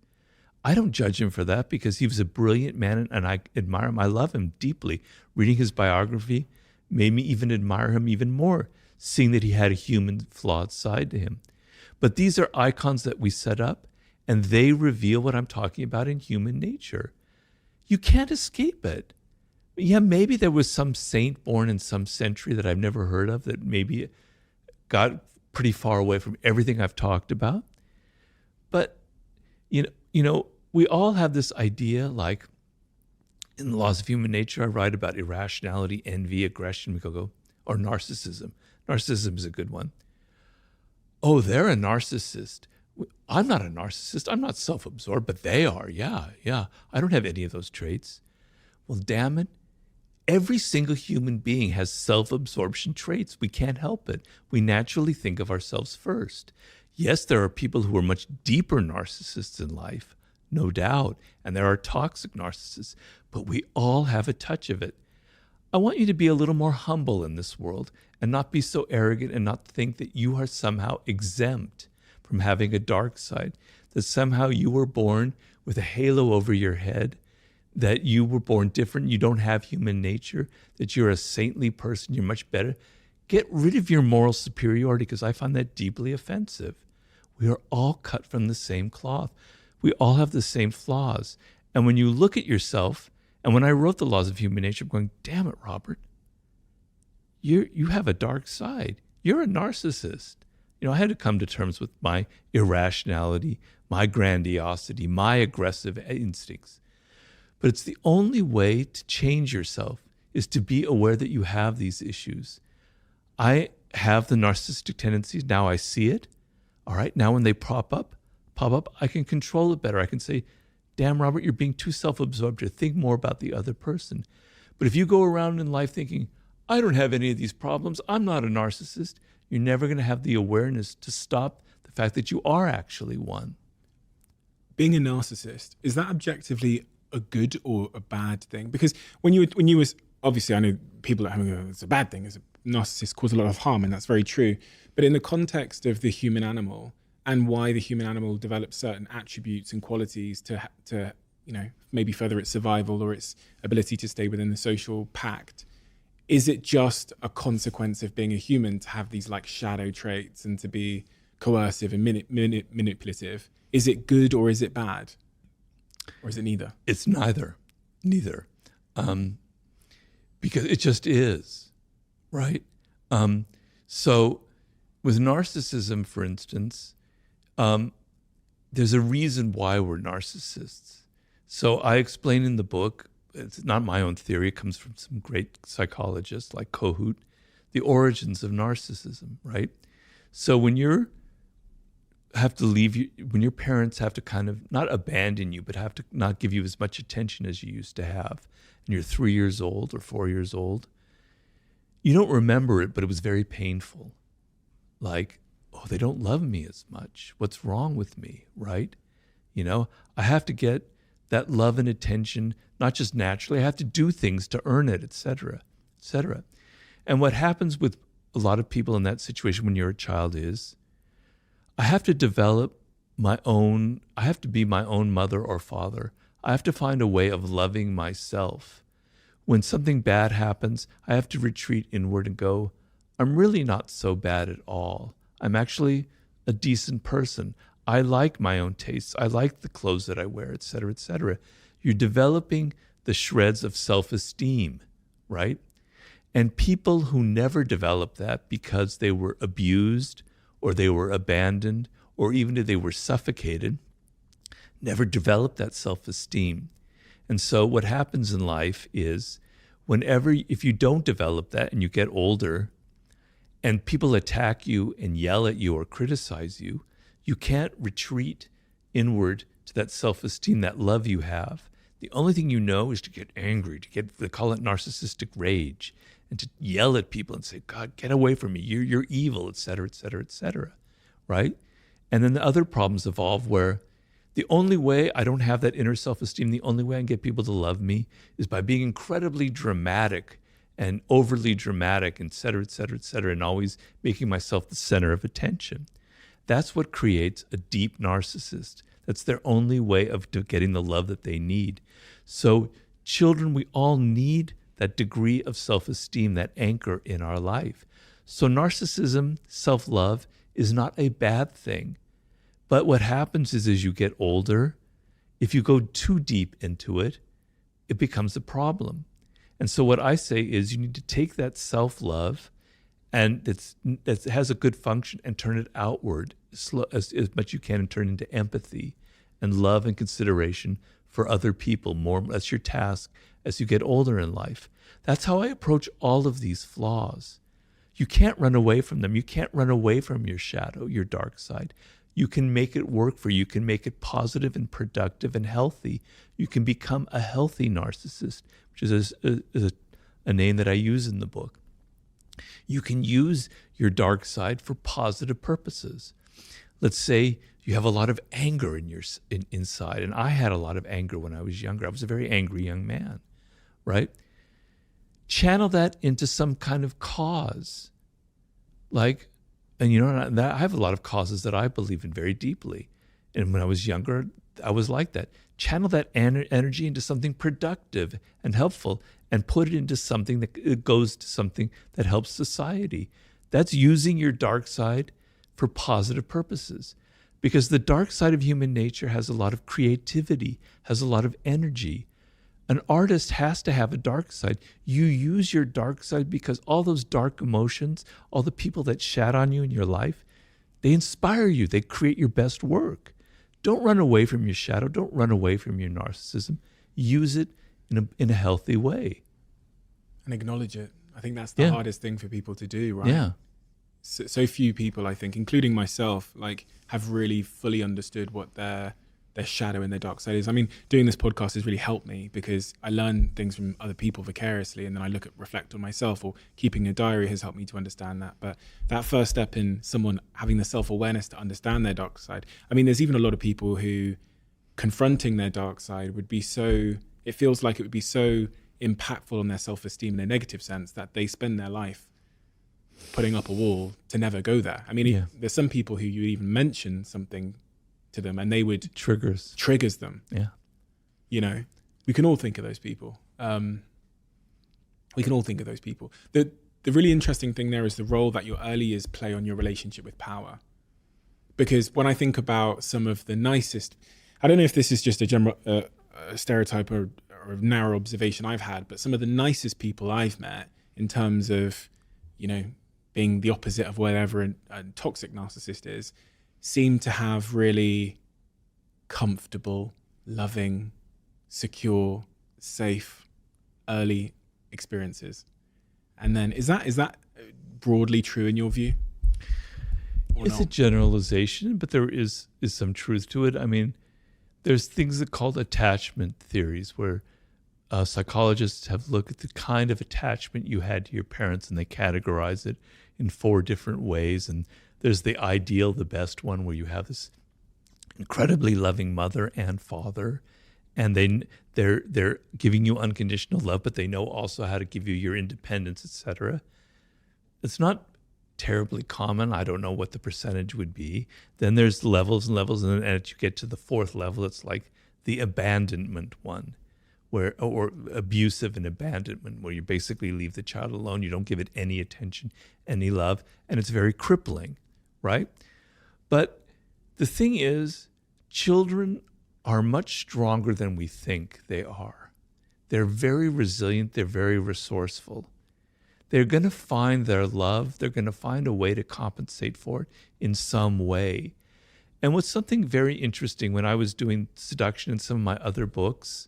I don't judge him for that because he was a brilliant man, and I admire him. I love him deeply. Reading his biography made me even admire him even more, seeing that he had a human, flawed side to him. But these are icons that we set up, and they reveal what I'm talking about in human nature. You can't escape it. Yeah, maybe there was some saint born in some century that I've never heard of that maybe got pretty far away from everything I've talked about. But, we all have this idea, like in The Laws of Human Nature, I write about irrationality, envy, aggression, or narcissism. Narcissism is a good one. Oh, they're a narcissist. I'm not a narcissist. I'm not self-absorbed, but they are. Yeah. I don't have any of those traits. Well, damn it. Every single human being has self-absorption traits. We can't help it. We naturally think of ourselves first. Yes, there are people who are much deeper narcissists in life, no doubt, and there are toxic narcissists, but we all have a touch of it. I want you to be a little more humble in this world and not be so arrogant and not think that you are somehow exempt from having a dark side, that somehow you were born with a halo over your head, that you were born different, you don't have human nature, that you're a saintly person, you're much better. Get rid of your moral superiority, because I find that deeply offensive. We are all cut from the same cloth. We all have the same flaws. And when you look at yourself, and when I wrote The Laws of Human Nature, I'm going, damn it, Robert, you have a dark side. You're a narcissist. I had to come to terms with my irrationality, my grandiosity, my aggressive instincts. But it's the only way to change yourself is to be aware that you have these issues. I have the narcissistic tendencies. Now I see it. All right. Now when they pop up, I can control it better. I can say, damn, Robert, you're being too self-absorbed to think more about the other person. But if you go around in life thinking, I don't have any of these problems, I'm not a narcissist, you're never going to have the awareness to stop the fact that you are actually one. Being a narcissist, is that objectively a good or a bad thing? Because when you was obviously, I know people at home go, it's a bad thing. It's a narcissist cause a lot of harm, and that's very true. But in the context of the human animal and why the human animal develops certain attributes and qualities to maybe further its survival or its ability to stay within the social pact, is it just a consequence of being a human to have these like shadow traits and to be coercive and manipulative? Is it good or is it bad? Or is it neither? It's neither. Because it just is, right? So with narcissism, for instance, there's a reason why we're narcissists. So I explain in the book, it's not my own theory, it comes from some great psychologists like Kohut, the origins of narcissism, right? So when your parents have to kind of not abandon you, but have to not give you as much attention as you used to have, and you're 3 years old or 4 years old, you don't remember it, but it was very painful. Like, oh, they don't love me as much. What's wrong with me, right? I have to get that love and attention, not just naturally. I have to do things to earn it, et cetera, et cetera. And what happens with a lot of people in that situation when you're a child is, I have to develop I have to be my own mother or father. I have to find a way of loving myself. When something bad happens, I have to retreat inward and go, I'm really not so bad at all. I'm actually a decent person. I like my own tastes. I like the clothes that I wear, et cetera, et cetera. You're developing the shreds of self-esteem, right? And people who never develop that because they were abused or they were abandoned or even if they were suffocated, never develop that self-esteem. And so what happens in life is if you don't develop that and you get older and people attack you and yell at you or criticize you, you can't retreat inward to that self-esteem, that love you have. The only thing you know is to get angry, they call it narcissistic rage, and to yell at people and say, God, get away from me. You're evil, et cetera, et cetera, et cetera, right? And then the other problems evolve where the only way I don't have that inner self-esteem, the only way I can get people to love me is by being incredibly dramatic and overly dramatic, et cetera, et cetera, et cetera, and always making myself the center of attention. That's what creates a deep narcissist. That's their only way of getting the love that they need. So children, we all need that degree of self-esteem, that anchor in our life. So narcissism, self-love, is not a bad thing. But what happens is as you get older, if you go too deep into it, it becomes a problem. And so what I say is you need to take that self-love and that has a good function and turn it outward as much as you can and turn into empathy and love and consideration for other people. That's your task as you get older in life. That's how I approach all of these flaws. You can't run away from them. You can't run away from your shadow, your dark side. You can make it work for you. You can make it positive and productive and healthy. You can become a healthy narcissist, which is a name that I use in the book. You can use your dark side for positive purposes. Let's say you have a lot of anger inside, and I had a lot of anger when I was younger. I was a very angry young man, right? Channel that into some kind of cause. I have a lot of causes that I believe in very deeply. And when I was younger, I was like that. Channel that energy into something productive and helpful and put it into something that goes to something that helps society. That's using your dark side for positive purposes. Because the dark side of human nature has a lot of creativity, has a lot of energy. An artist has to have a dark side. You use your dark side because all those dark emotions, all the people that shat on you in your life, they inspire you. They create your best work. Don't run away from your shadow. Don't run away from your narcissism. Use it in a healthy way. And acknowledge it. I think that's the hardest thing for people to do, right? Yeah. So few people, I think, including myself, have really fully understood what their shadow and their dark side is. I mean, doing this podcast has really helped me because I learn things from other people vicariously, and then I reflect on myself, or keeping a diary has helped me to understand that. But that first step in someone having the self-awareness to understand their dark side. I mean, there's even a lot of people who confronting their dark side it feels like it would be so impactful on their self-esteem in a negative sense that they spend their life putting up a wall to never go there. I mean, there's some people who you even mention something to them and they would triggers them. Yeah. We can all think of those people. The really interesting thing there is the role that your early years play on your relationship with power. Because when I think about some of the nicest, I don't know if this is just a general stereotype or a narrow observation I've had, but some of the nicest people I've met in terms of, being the opposite of whatever a toxic narcissist is, seem to have really comfortable, loving, secure, safe, early experiences. And then is that broadly true in your view? It's a generalization, but there is some truth to it. I mean, there's things that are called attachment theories where psychologists have looked at the kind of attachment you had to your parents, and they categorize it in 4 different ways. And there's the ideal, the best one, where you have this incredibly loving mother and father, and they're giving you unconditional love, but they know also how to give you your independence, etc. It's not terribly common. I don't know what the percentage would be. Then there's levels and levels, and then as you get to the 4th level, it's like the abandonment one, or abusive and abandonment, where you basically leave the child alone. You don't give it any attention, any love, and it's very crippling, right? But the thing is, children are much stronger than we think they are. They're very resilient. They're very resourceful. They're going to find their love. They're going to find a way to compensate for it in some way. And what's something very interesting, when I was doing seduction in some of my other books,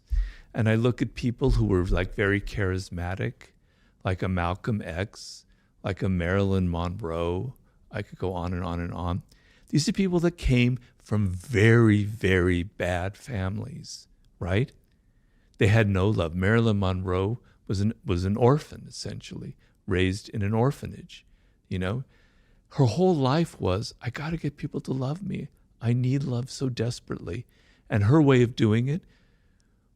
and I look at people who were like very charismatic, like a Malcolm X, like a Marilyn Monroe, I could go on and on and on. These are people that came from very, very bad families, right? They had no love. Marilyn Monroe was an orphan, essentially, raised in an orphanage, you know? Her whole life was, I got to get people to love me. I need love so desperately. And her way of doing it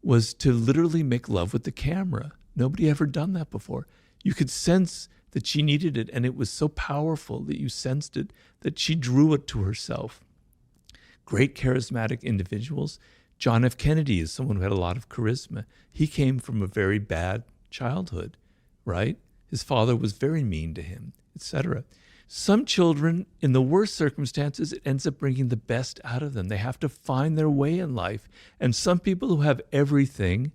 was to literally make love with the camera. Nobody ever done that before. You could sense that she needed it, and it was so powerful that you sensed it, that she drew it to herself. Great charismatic individuals. John F. Kennedy is someone who had a lot of charisma. He came from a very bad childhood, right? His father was very mean to him, etc. Some children, in the worst circumstances, it ends up bringing the best out of them. They have to find their way in life. And some people who have everything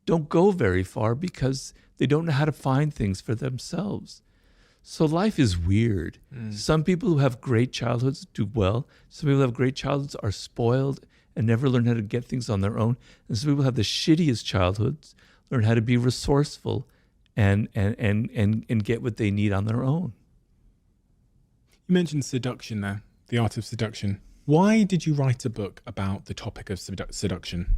don't go very far because they don't know how to find things for themselves. So life is weird. Some people who have great childhoods do well. Some people who have great childhoods are spoiled and never learn how to get things on their own. And some people have the shittiest childhoods, learn how to be resourceful and get what they need on their own. You mentioned seduction there, the art of seduction. Why did you write a book about the topic of seduction?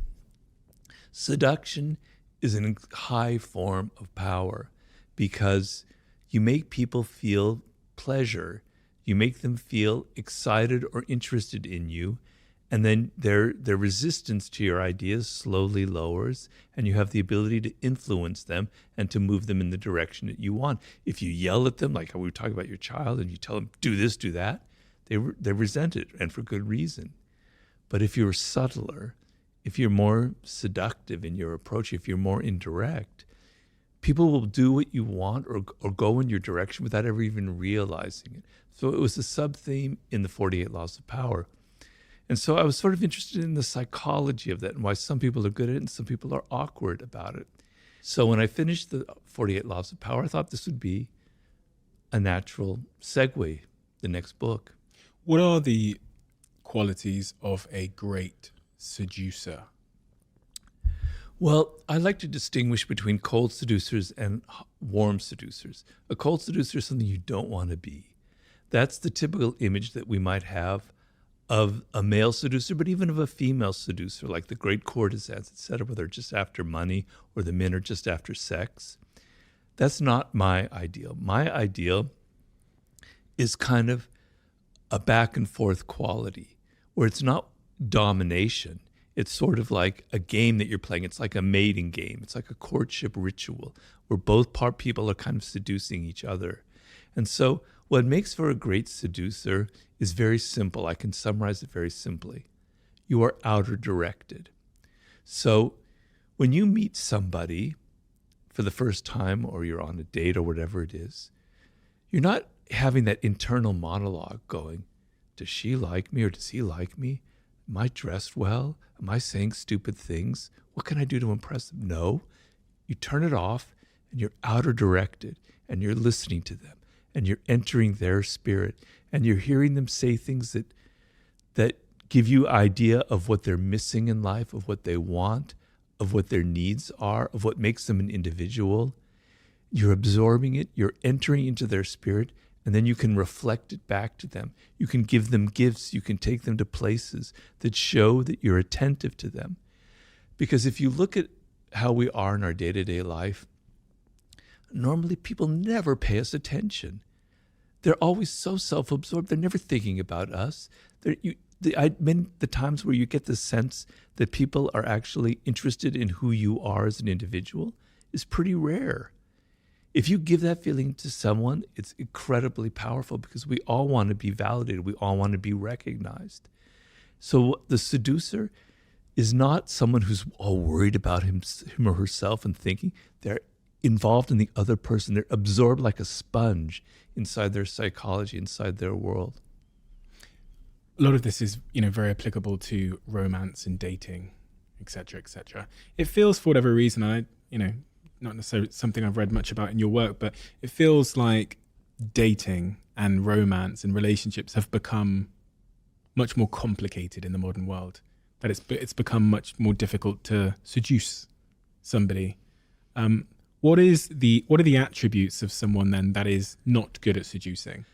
Seduction is a high form of power because you make people feel pleasure. You make them feel excited or interested in you, and then their resistance to your ideas slowly lowers, and you have the ability to influence them and to move them in the direction that you want. If you yell at them, like how we were talking about your child, and you tell them, do this, do that, they resent it, and for good reason. But if you're subtler, if you're more seductive in your approach, if you're more indirect, people will do what you want or go in your direction without ever even realizing it. So it was a sub-theme in the 48 Laws of Power. And so I was sort of interested in the psychology of that and why some people are good at it and some people are awkward about it. So when I finished the 48 Laws of Power, I thought this would be a natural segue, the next book. What are the qualities of a great seducer? Well, I like to distinguish between cold seducers and warm seducers. A cold seducer is something you don't want to be. That's the typical image that we might have of a male seducer, but even of a female seducer, like the great courtesans, etc., where they're just after money or the men are just after sex. That's not my ideal. My ideal is kind of a back and forth quality where it's not domination. It's sort of like a game that you're playing. It's like a mating game. It's like a courtship ritual where both people are kind of seducing each other. And so what makes for a great seducer is very simple. I can summarize it very simply. You are outer directed. So when you meet somebody for the first time or you're on a date or whatever it is, you're not having that internal monologue going, does she like me or does he like me? Am I dressed well? Am I saying stupid things? What can I do to impress them? No. You turn it off and you're outer directed and you're listening to them and you're entering their spirit and you're hearing them say things that give you idea of what they're missing in life, of what they want, of what their needs are, of what makes them an individual. You're absorbing it, you're entering into their spirit, and then you can reflect it back to them. You can give them gifts. You can take them to places that show that you're attentive to them. Because if you look at how we are in our day-to-day life, normally people never pay us attention. They're always so self-absorbed. They're never thinking about us. The times where you get the sense that people are actually interested in who you are as an individual is pretty rare. If you give that feeling to someone, it's incredibly powerful because we all want to be validated. We all want to be recognized. So the seducer is not someone who's all worried about him or herself and thinking. They're involved in the other person. They're absorbed like a sponge inside their psychology, inside their world. A lot of this is, very applicable to romance and dating, etc., etc. It feels, for whatever reason, not necessarily something I've read much about in your work, but it feels like dating and romance and relationships have become much more complicated in the modern world. That it's become much more difficult to seduce somebody. What are the attributes of someone then that is not good at seducing?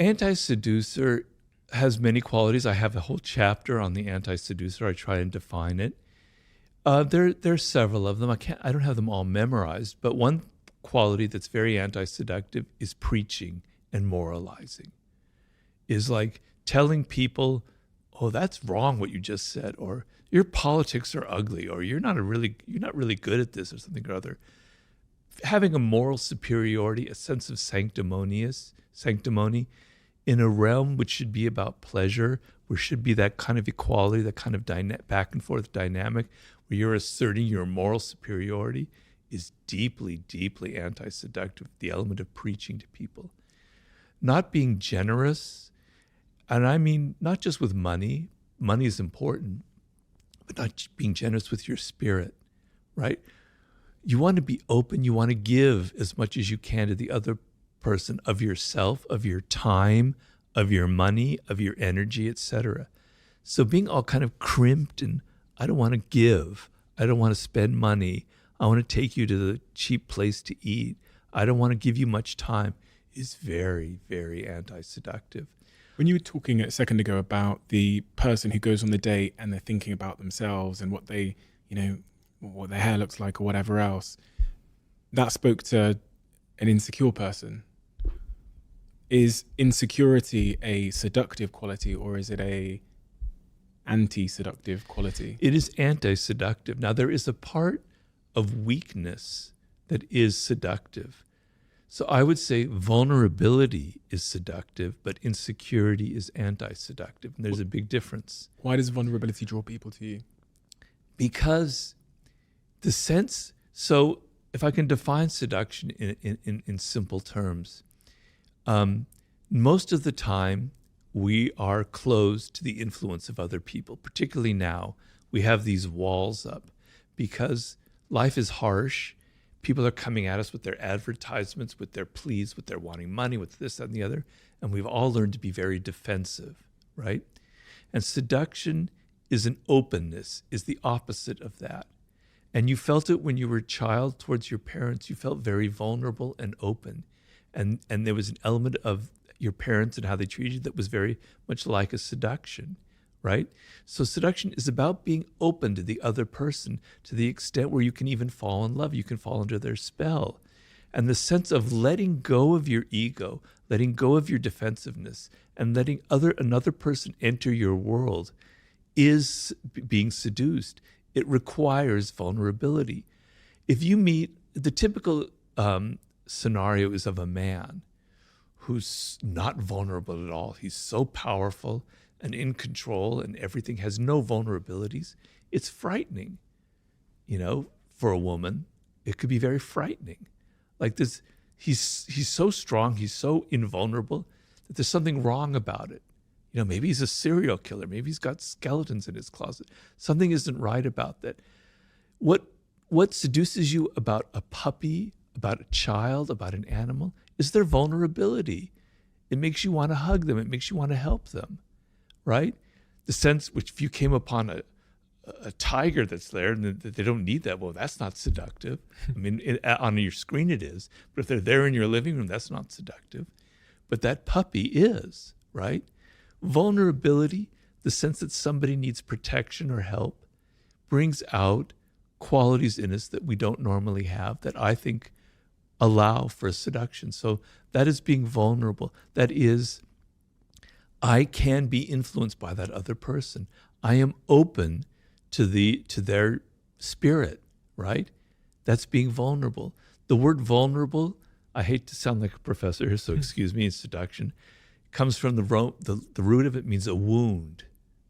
Anti-seducer has many qualities. I have a whole chapter on the anti-seducer. I try and define it. There's several of them. I don't have them all memorized, but one quality that's very anti-seductive is preaching and moralizing. Is like telling people, "Oh, that's wrong what you just said," or "Your politics are ugly," or you're not really good at this," or something or other. Having a moral superiority, a sense of sanctimony in a realm which should be about pleasure, where should be that kind of equality, that kind of back and forth dynamic, where you're asserting your moral superiority, is deeply, deeply anti-seductive, the element of preaching to people. Not being generous, and I mean not just with money is important, but not being generous with your spirit, right? You want to be open, you want to give as much as you can to the other person of yourself, of your time, of your money, of your energy, etc. So being all kind of crimped and I don't want to give, I don't want to spend money, I want to take you to the cheap place to eat, I don't want to give you much time, is very, very anti-seductive. When you were talking a second ago about the person who goes on the date and they're thinking about themselves and what they, what their hair looks like or whatever else, that spoke to an insecure person. Is insecurity a seductive quality or is it a anti-seductive quality? It is anti-seductive. Now, there is a part of weakness that is seductive. So I would say vulnerability is seductive, but insecurity is anti-seductive. And there's a big difference. Why does vulnerability draw people to you? Because the sense, so if I can define seduction in simple terms, most of the time we are closed to the influence of other people. Particularly now, we have these walls up because life is harsh. People are coming at us with their advertisements, with their pleas, with their wanting money, with this, that, and the other. And we've all learned to be very defensive, right? And seduction is an openness, is the opposite of that. And you felt it when you were a child towards your parents. You felt very vulnerable and open. And there was an element of your parents and how they treated you that was very much like a seduction, right? So seduction is about being open to the other person to the extent where you can even fall in love. You can fall under their spell. And the sense of letting go of your ego, letting go of your defensiveness, and letting another person enter your world is being seduced. It requires vulnerability. If you meet, the typical scenario is of a man who's not vulnerable at all. He's so powerful and in control and everything, has no vulnerabilities. It's frightening. For a woman, it could be very frightening. Like this, he's so strong, he's so invulnerable that there's something wrong about it. Maybe he's a serial killer. Maybe he's got skeletons in his closet. Something isn't right about that. What seduces you about a puppy, about a child, about an animal, is their vulnerability. It makes you want to hug them. It makes you want to help them, right? The sense which if you came upon a tiger that's there and they don't need that, well, that's not seductive. I mean, on your screen it is, but if they're there in your living room, that's not seductive. But that puppy is, right? Vulnerability, the sense that somebody needs protection or help, brings out qualities in us that we don't normally have that I think allow for seduction. So that is being vulnerable. That is, I can be influenced by that other person. I am open to their spirit, right? That's being vulnerable. The word vulnerable, I hate to sound like a professor here, so excuse me, in seduction, comes from the root of it means a wound,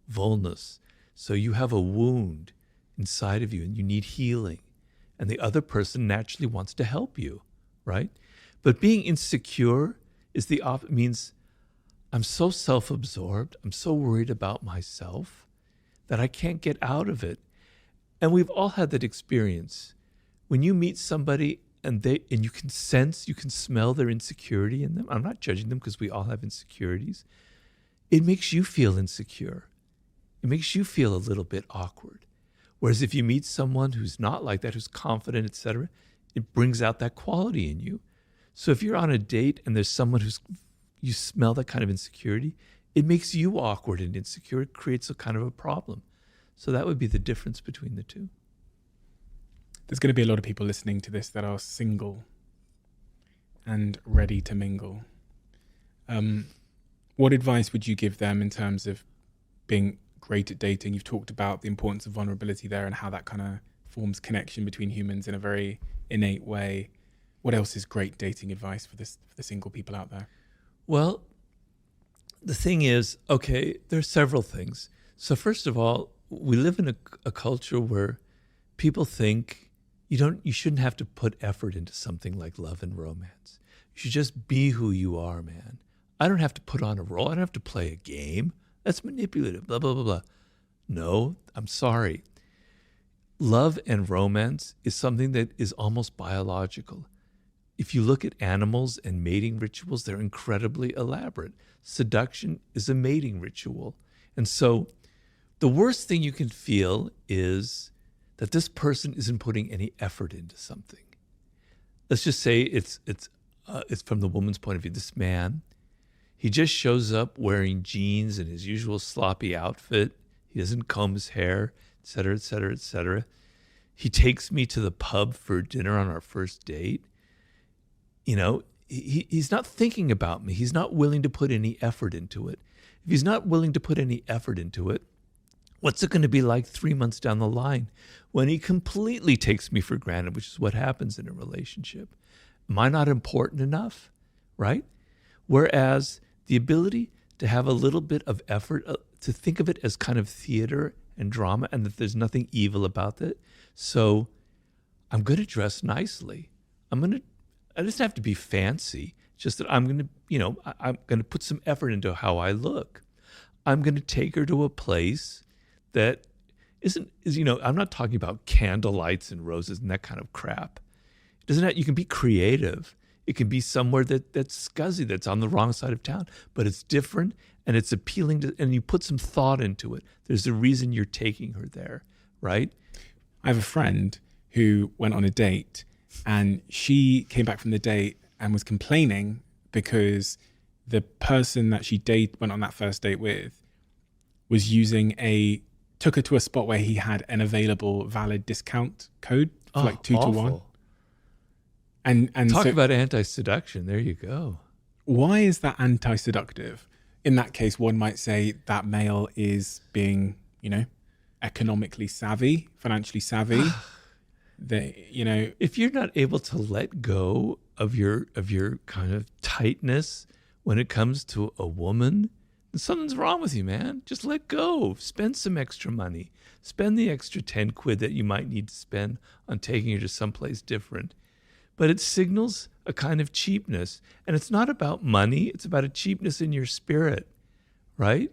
vulnus. So you have a wound inside of you and you need healing. And the other person naturally wants to help you, right? But being insecure is means I'm so self-absorbed, I'm so worried about myself that I can't get out of it. And we've all had that experience. When you meet somebody and you can sense, you can smell their insecurity in them. I'm not judging them because we all have insecurities. It makes you feel insecure. It makes you feel a little bit awkward. Whereas if you meet someone who's not like that, who's confident, etc., it brings out that quality in you. So if you're on a date and there's someone you smell that kind of insecurity, it makes you awkward and insecure. It creates a kind of a problem. So that would be the difference between the two. There's going to be a lot of people listening to this that are single and ready to mingle. What advice would you give them in terms of being great at dating? You've talked about the importance of vulnerability there and how that kind of forms connection between humans in a very innate way. What else is great dating advice for the single people out there? Well, the thing is, okay, there's several things. So first of all, we live in a culture where people think you shouldn't have to put effort into something like love and romance. You should just be who you are, man. I don't have to put on a role. I don't have to play a game. That's manipulative, blah, blah, blah, blah. No, I'm sorry. Love and romance is something that is almost biological. If you look at animals and mating rituals, they're incredibly elaborate. Seduction is a mating ritual. And so the worst thing you can feel is that this person isn't putting any effort into something. Let's just say it's from the woman's point of view. This man, he just shows up wearing jeans and his usual sloppy outfit. He doesn't comb his hair, et cetera, et cetera, et cetera. He takes me to the pub for dinner on our first date. You know, he's not thinking about me. He's not willing to put any effort into it. If he's not willing to put any effort into it, what's it going to be like 3 months down the line when he completely takes me for granted, which is what happens in a relationship? Am I not important enough, right? Whereas the ability to have a little bit of effort, to think of it as kind of theater and drama, and that there's nothing evil about it. So I'm going to dress nicely. I just have to be fancy. It's just that I'm going to put some effort into how I look. I'm going to take her to a place that I'm not talking about candle lights and roses and that kind of crap. You can be creative. It can be somewhere that's scuzzy, that's on the wrong side of town, but it's different and it's appealing to, and you put some thought into it. There's a reason you're taking her there, right? I have a friend who went on a date and she came back from the date and was complaining because the person that she went on that first date with was took her to a spot where he had an available valid discount code for like 2 to 1. And talk about anti-seduction. There you go. Why is that anti-seductive? In that case, one might say that male is being, economically savvy, financially savvy. If you're not able to let go of your kind of tightness when it comes to a woman, then something's wrong with you, man. Just let go. Spend some extra money. Spend the extra 10 quid that you might need to spend on taking her to someplace different. But it signals a kind of cheapness. And it's not about money. It's about a cheapness in your spirit, right?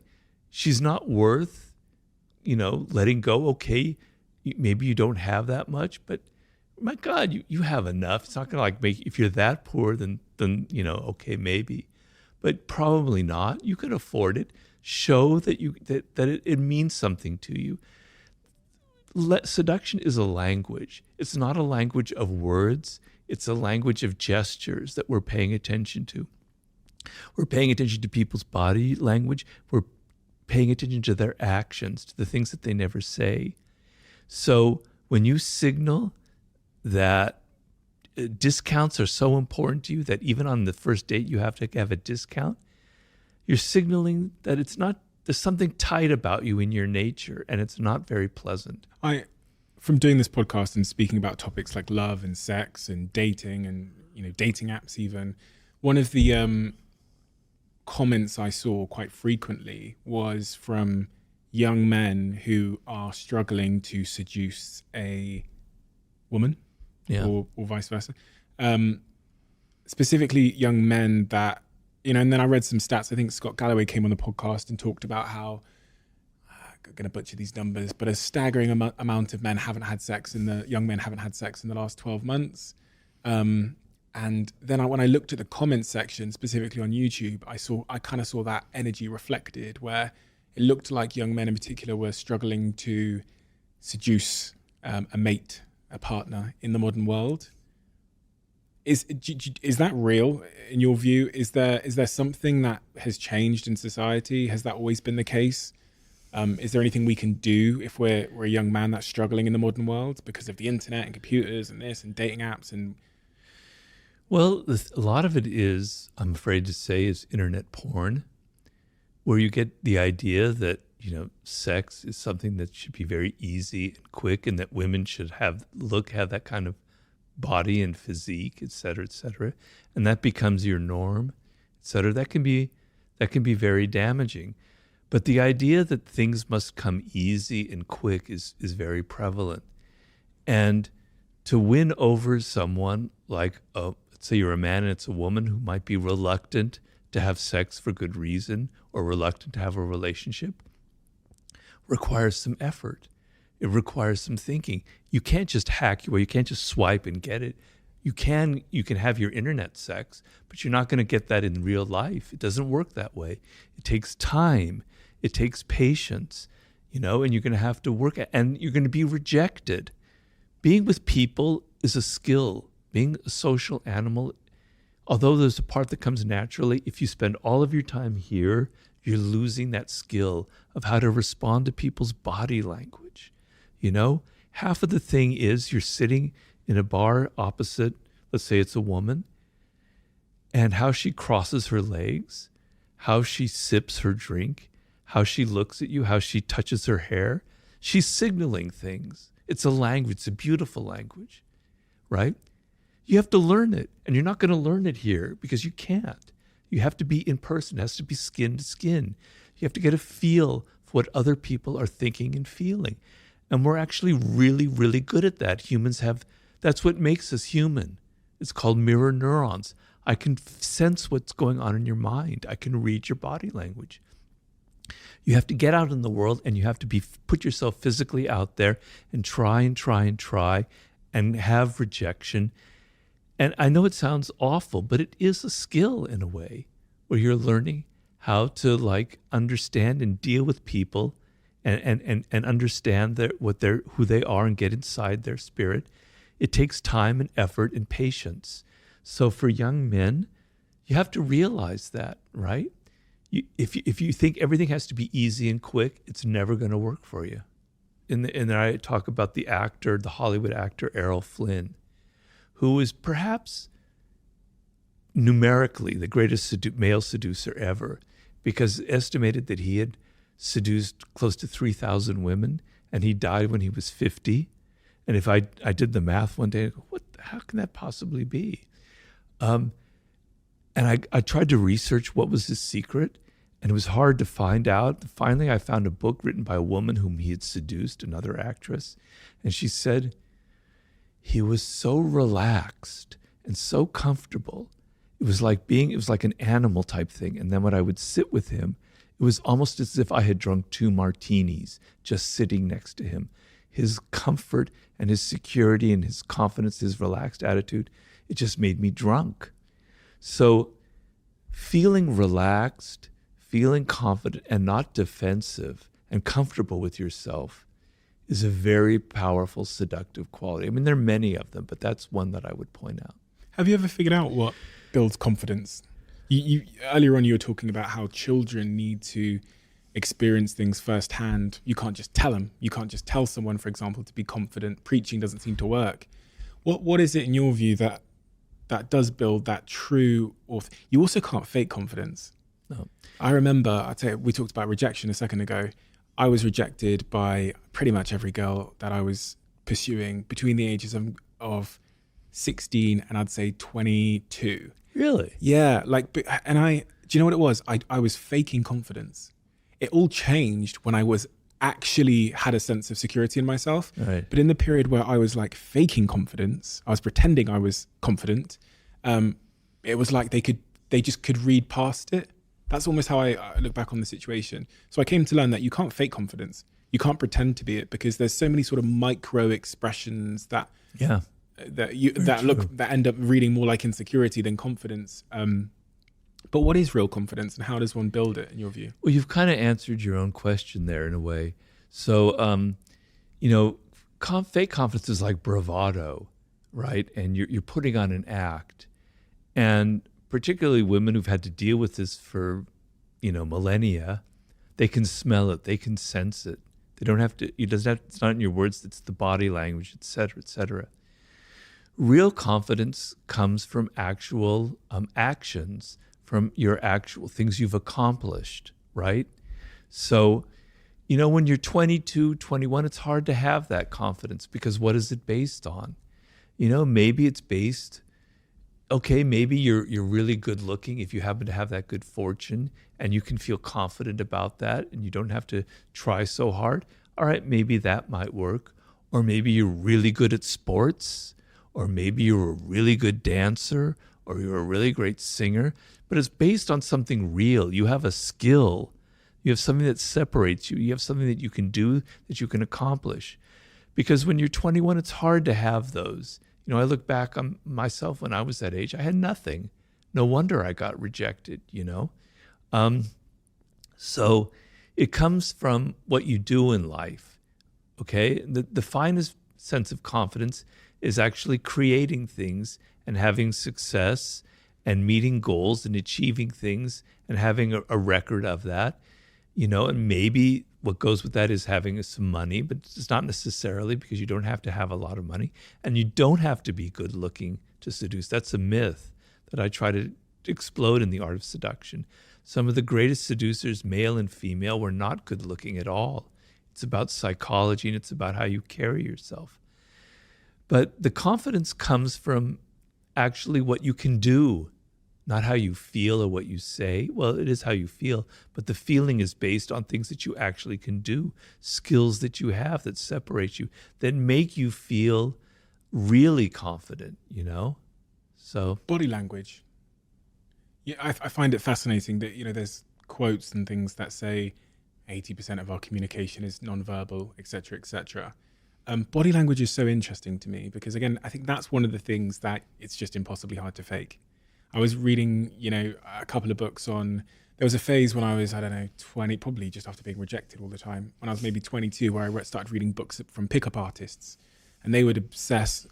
She's not worth, letting go. Okay, maybe you don't have that much, but my God, you have enough. It's not going to if you're that poor, then okay, maybe. But probably not. You can afford it. Show that it means something to you. Seduction is a language. It's not a language of words. It's a language of gestures that we're paying attention to. We're paying attention to people's body language. We're paying attention to their actions, to the things that they never say. So when you signal that discounts are so important to you that even on the first date you have to have a discount, you're signaling that there's something tight about you in your nature, and it's not very pleasant. From doing this podcast and speaking about topics like love and sex and dating and, dating apps even, one of the comments I saw quite frequently was from young men who are struggling to seduce a woman, or vice versa. Specifically young men that, and then I read some stats. I think Scott Galloway came on the podcast and talked about how, I'm going to butcher these numbers, but a staggering amount of men young men haven't had sex in the last 12 months. And then when I looked at the comments section, specifically on YouTube, I kind of saw that energy reflected, where it looked like young men in particular were struggling to seduce a mate, a partner in the modern world. Is that real in your view? Is there something that has changed in society? Has that always been the case? Is there anything we can do if we're a young man that's struggling in the modern world because of the internet and computers and this and dating apps? And well, a lot of it is, I'm afraid to say, is internet porn, where you get the idea that sex is something that should be very easy and quick, and that women should have that kind of body and physique, et cetera, and that becomes your norm, et cetera. That can be very damaging. But the idea that things must come easy and quick is very prevalent. And to win over someone like, let's say you're a man and it's a woman who might be reluctant to have sex for good reason or reluctant to have a relationship, requires some effort. It requires some thinking. You can't just hack your way. You can't just swipe and get it. You can have your internet sex, but you're not going to get that in real life. It doesn't work that way. It takes time. It takes patience, and you're going to have to work, and you're going to be rejected. Being with people is a skill. Being a social animal, although there's a part that comes naturally, if you spend all of your time here, you're losing that skill of how to respond to people's body language. Half of the thing is you're sitting in a bar opposite, let's say it's a woman, and how she crosses her legs, how she sips her drink, how she looks at you, how she touches her hair. She's signaling things. It's a language. It's a beautiful language, right? You have to learn it, and you're not going to learn it here because you can't. You have to be in person. It has to be skin to skin. You have to get a feel for what other people are thinking and feeling. And we're actually really, really good at that. That's what makes us human. It's called mirror neurons. I can sense what's going on in your mind. I can read your body language. You have to get out in the world, and you have to put yourself physically out there and try and have rejection. And I know it sounds awful, but it is a skill in a way where you're learning how to understand and deal with people and understand who they are and get inside their spirit. It takes time and effort and patience. So for young men, you have to realize that, right? If you think everything has to be easy and quick, it's never going to work for you. And I talk about the Hollywood actor Errol Flynn, who is perhaps numerically the greatest male seducer ever, because it's estimated that he had seduced close to 3,000 women, and he died when he was 50. And if I did the math one day, I go, how can that possibly be? And I tried to research what was his secret, and it was hard to find out. Finally, I found a book written by a woman whom he had seduced, another actress, and she said he was so relaxed and so comfortable. It was like an animal type thing. And then when I would sit with him, it was almost as if I had drunk 2 martinis just sitting next to him. His comfort and his security and his confidence, his relaxed attitude, it just made me drunk. So feeling relaxed, feeling confident and not defensive and comfortable with yourself is a very powerful, seductive quality. I mean, there are many of them, but that's one that I would point out. Have you ever figured out what builds confidence? You earlier on, you were talking about how children need to experience things firsthand. You can't just tell them. You can't just tell someone, for example, to be confident. Preaching doesn't seem to work. What is it in your view that does build that true? You also can't fake confidence. No. I remember, I tell you, we talked about rejection a second ago. I was rejected by pretty much every girl that I was pursuing between the ages of 16 and I'd say 22. Really? Yeah, do you know what it was? I was faking confidence. It all changed when I was actually had a sense of security in myself. Right. But in the period where I was like faking confidence, I was pretending I was confident. It was like they just could read past it. That's almost how I look back on the situation. So I came to learn that you can't fake confidence. You can't pretend to be it, because there's so many sort of micro expressions that end up reading more like insecurity than confidence. But what is real confidence, and how does one build it in your view? Well, you've kind of answered your own question there in a way. So, fake confidence is like bravado, right? And you're putting on an act. And particularly women who've had to deal with this for, millennia, they can smell it, they can sense it. They don't have to, it's not in your words, it's the body language, et cetera, et cetera. Real confidence comes from actual actions, from your actual things you've accomplished, right? So, when you're 22, 21, it's hard to have that confidence, because what is it based on? Maybe it's based, maybe you're really good looking if you happen to have that good fortune and you can feel confident about that and you don't have to try so hard. All right, maybe that might work. Or maybe you're really good at sports, or maybe you're a really good dancer, or you're a really great singer, but it's based on something real. You have a skill. You have something that separates you. You have something that you can do, that you can accomplish. Because when you're 21, it's hard to have those. I look back on myself when I was that age. I had nothing. No wonder I got rejected, So it comes from what you do in life, okay? The finest sense of confidence is actually creating things and having success and meeting goals and achieving things and having a record of that, and maybe what goes with that is having some money, but it's not necessarily, because you don't have to have a lot of money, and you don't have to be good looking to seduce. That's a myth that I try to explode in The Art of Seduction. Some of the greatest seducers, male and female, were not good looking at all. It's about psychology, and it's about how you carry yourself. But the confidence comes from actually what you can do, not how you feel or what you say. Well, it is how you feel, but the feeling is based on things that you actually can do, skills that you have that separate you, that make you feel really confident, So Body language. Yeah, I find it fascinating that, there's quotes and things that say 80% of our communication is nonverbal, et cetera, et cetera. Body language is so interesting to me because, again, I think that's one of the things that it's just impossibly hard to fake. I was reading, a couple of books on, there was a phase when I was, 20, probably just after being rejected all the time, when I was maybe 22, where I started reading books from pickup artists, and they would obsess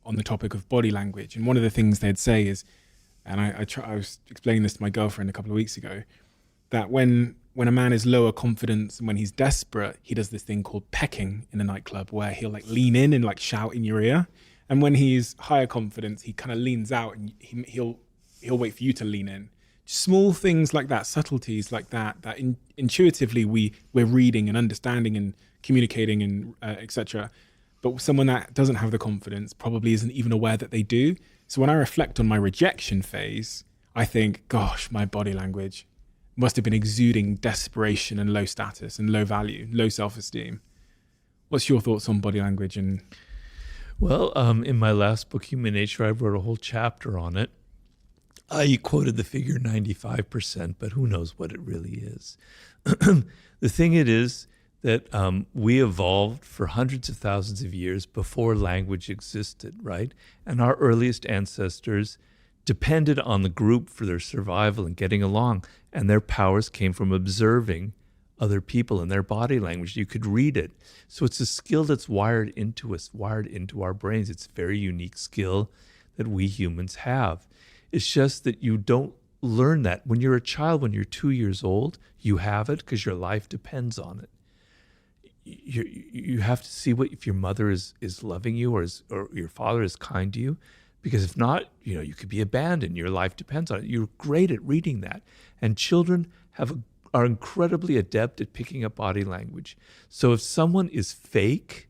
on the topic of body language. And one of the things they'd say is, and I was explaining this to my girlfriend a couple of weeks ago, that when a man is lower confidence and when he's desperate, he does this thing called pecking in a nightclub, where he'll lean in and shout in your ear. And when he's higher confidence, he kind of leans out and he'll wait for you to lean in. Small things like that, subtleties like that intuitively we're reading and understanding and communicating and etc. But someone that doesn't have the confidence probably isn't even aware that they do. So when I reflect on my rejection phase, I think, gosh, my body language must have been exuding desperation and low status and low value, low self-esteem. What's your thoughts on body language? And well, in my last book, Human Nature, I wrote a whole chapter on it. I quoted the figure 95%, but who knows what it really is. The thing it is that we evolved for hundreds of thousands of years before language existed, right? And our earliest ancestors depended on the group for their survival and getting along, and their powers came from observing other people and their body language. You could read it. So it's a skill that's wired into us, wired into our brains. It's a very unique skill that we humans have. It's just that you don't learn that. When you're a child, when you're 2 years old, you have it because your life depends on it. You have to see if your mother is loving you, or your father is kind to you, because if not, you could be abandoned. Your life depends on it. You're great at reading that, and children are incredibly adept at picking up body language. So if someone is fake,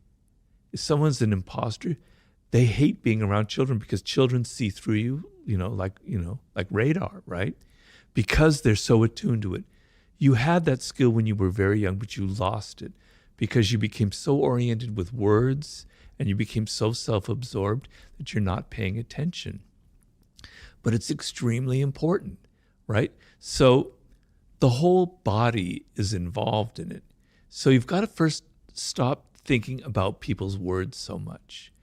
if someone's an imposter, they hate being around children because children see through you, like radar, right? Because they're so attuned to it. You had that skill when you were very young, but you lost it because you became so oriented with words and you became so self-absorbed that you're not paying attention. But it's extremely important, right? So the whole body is involved in it. So you've got to first stop thinking about people's words so much.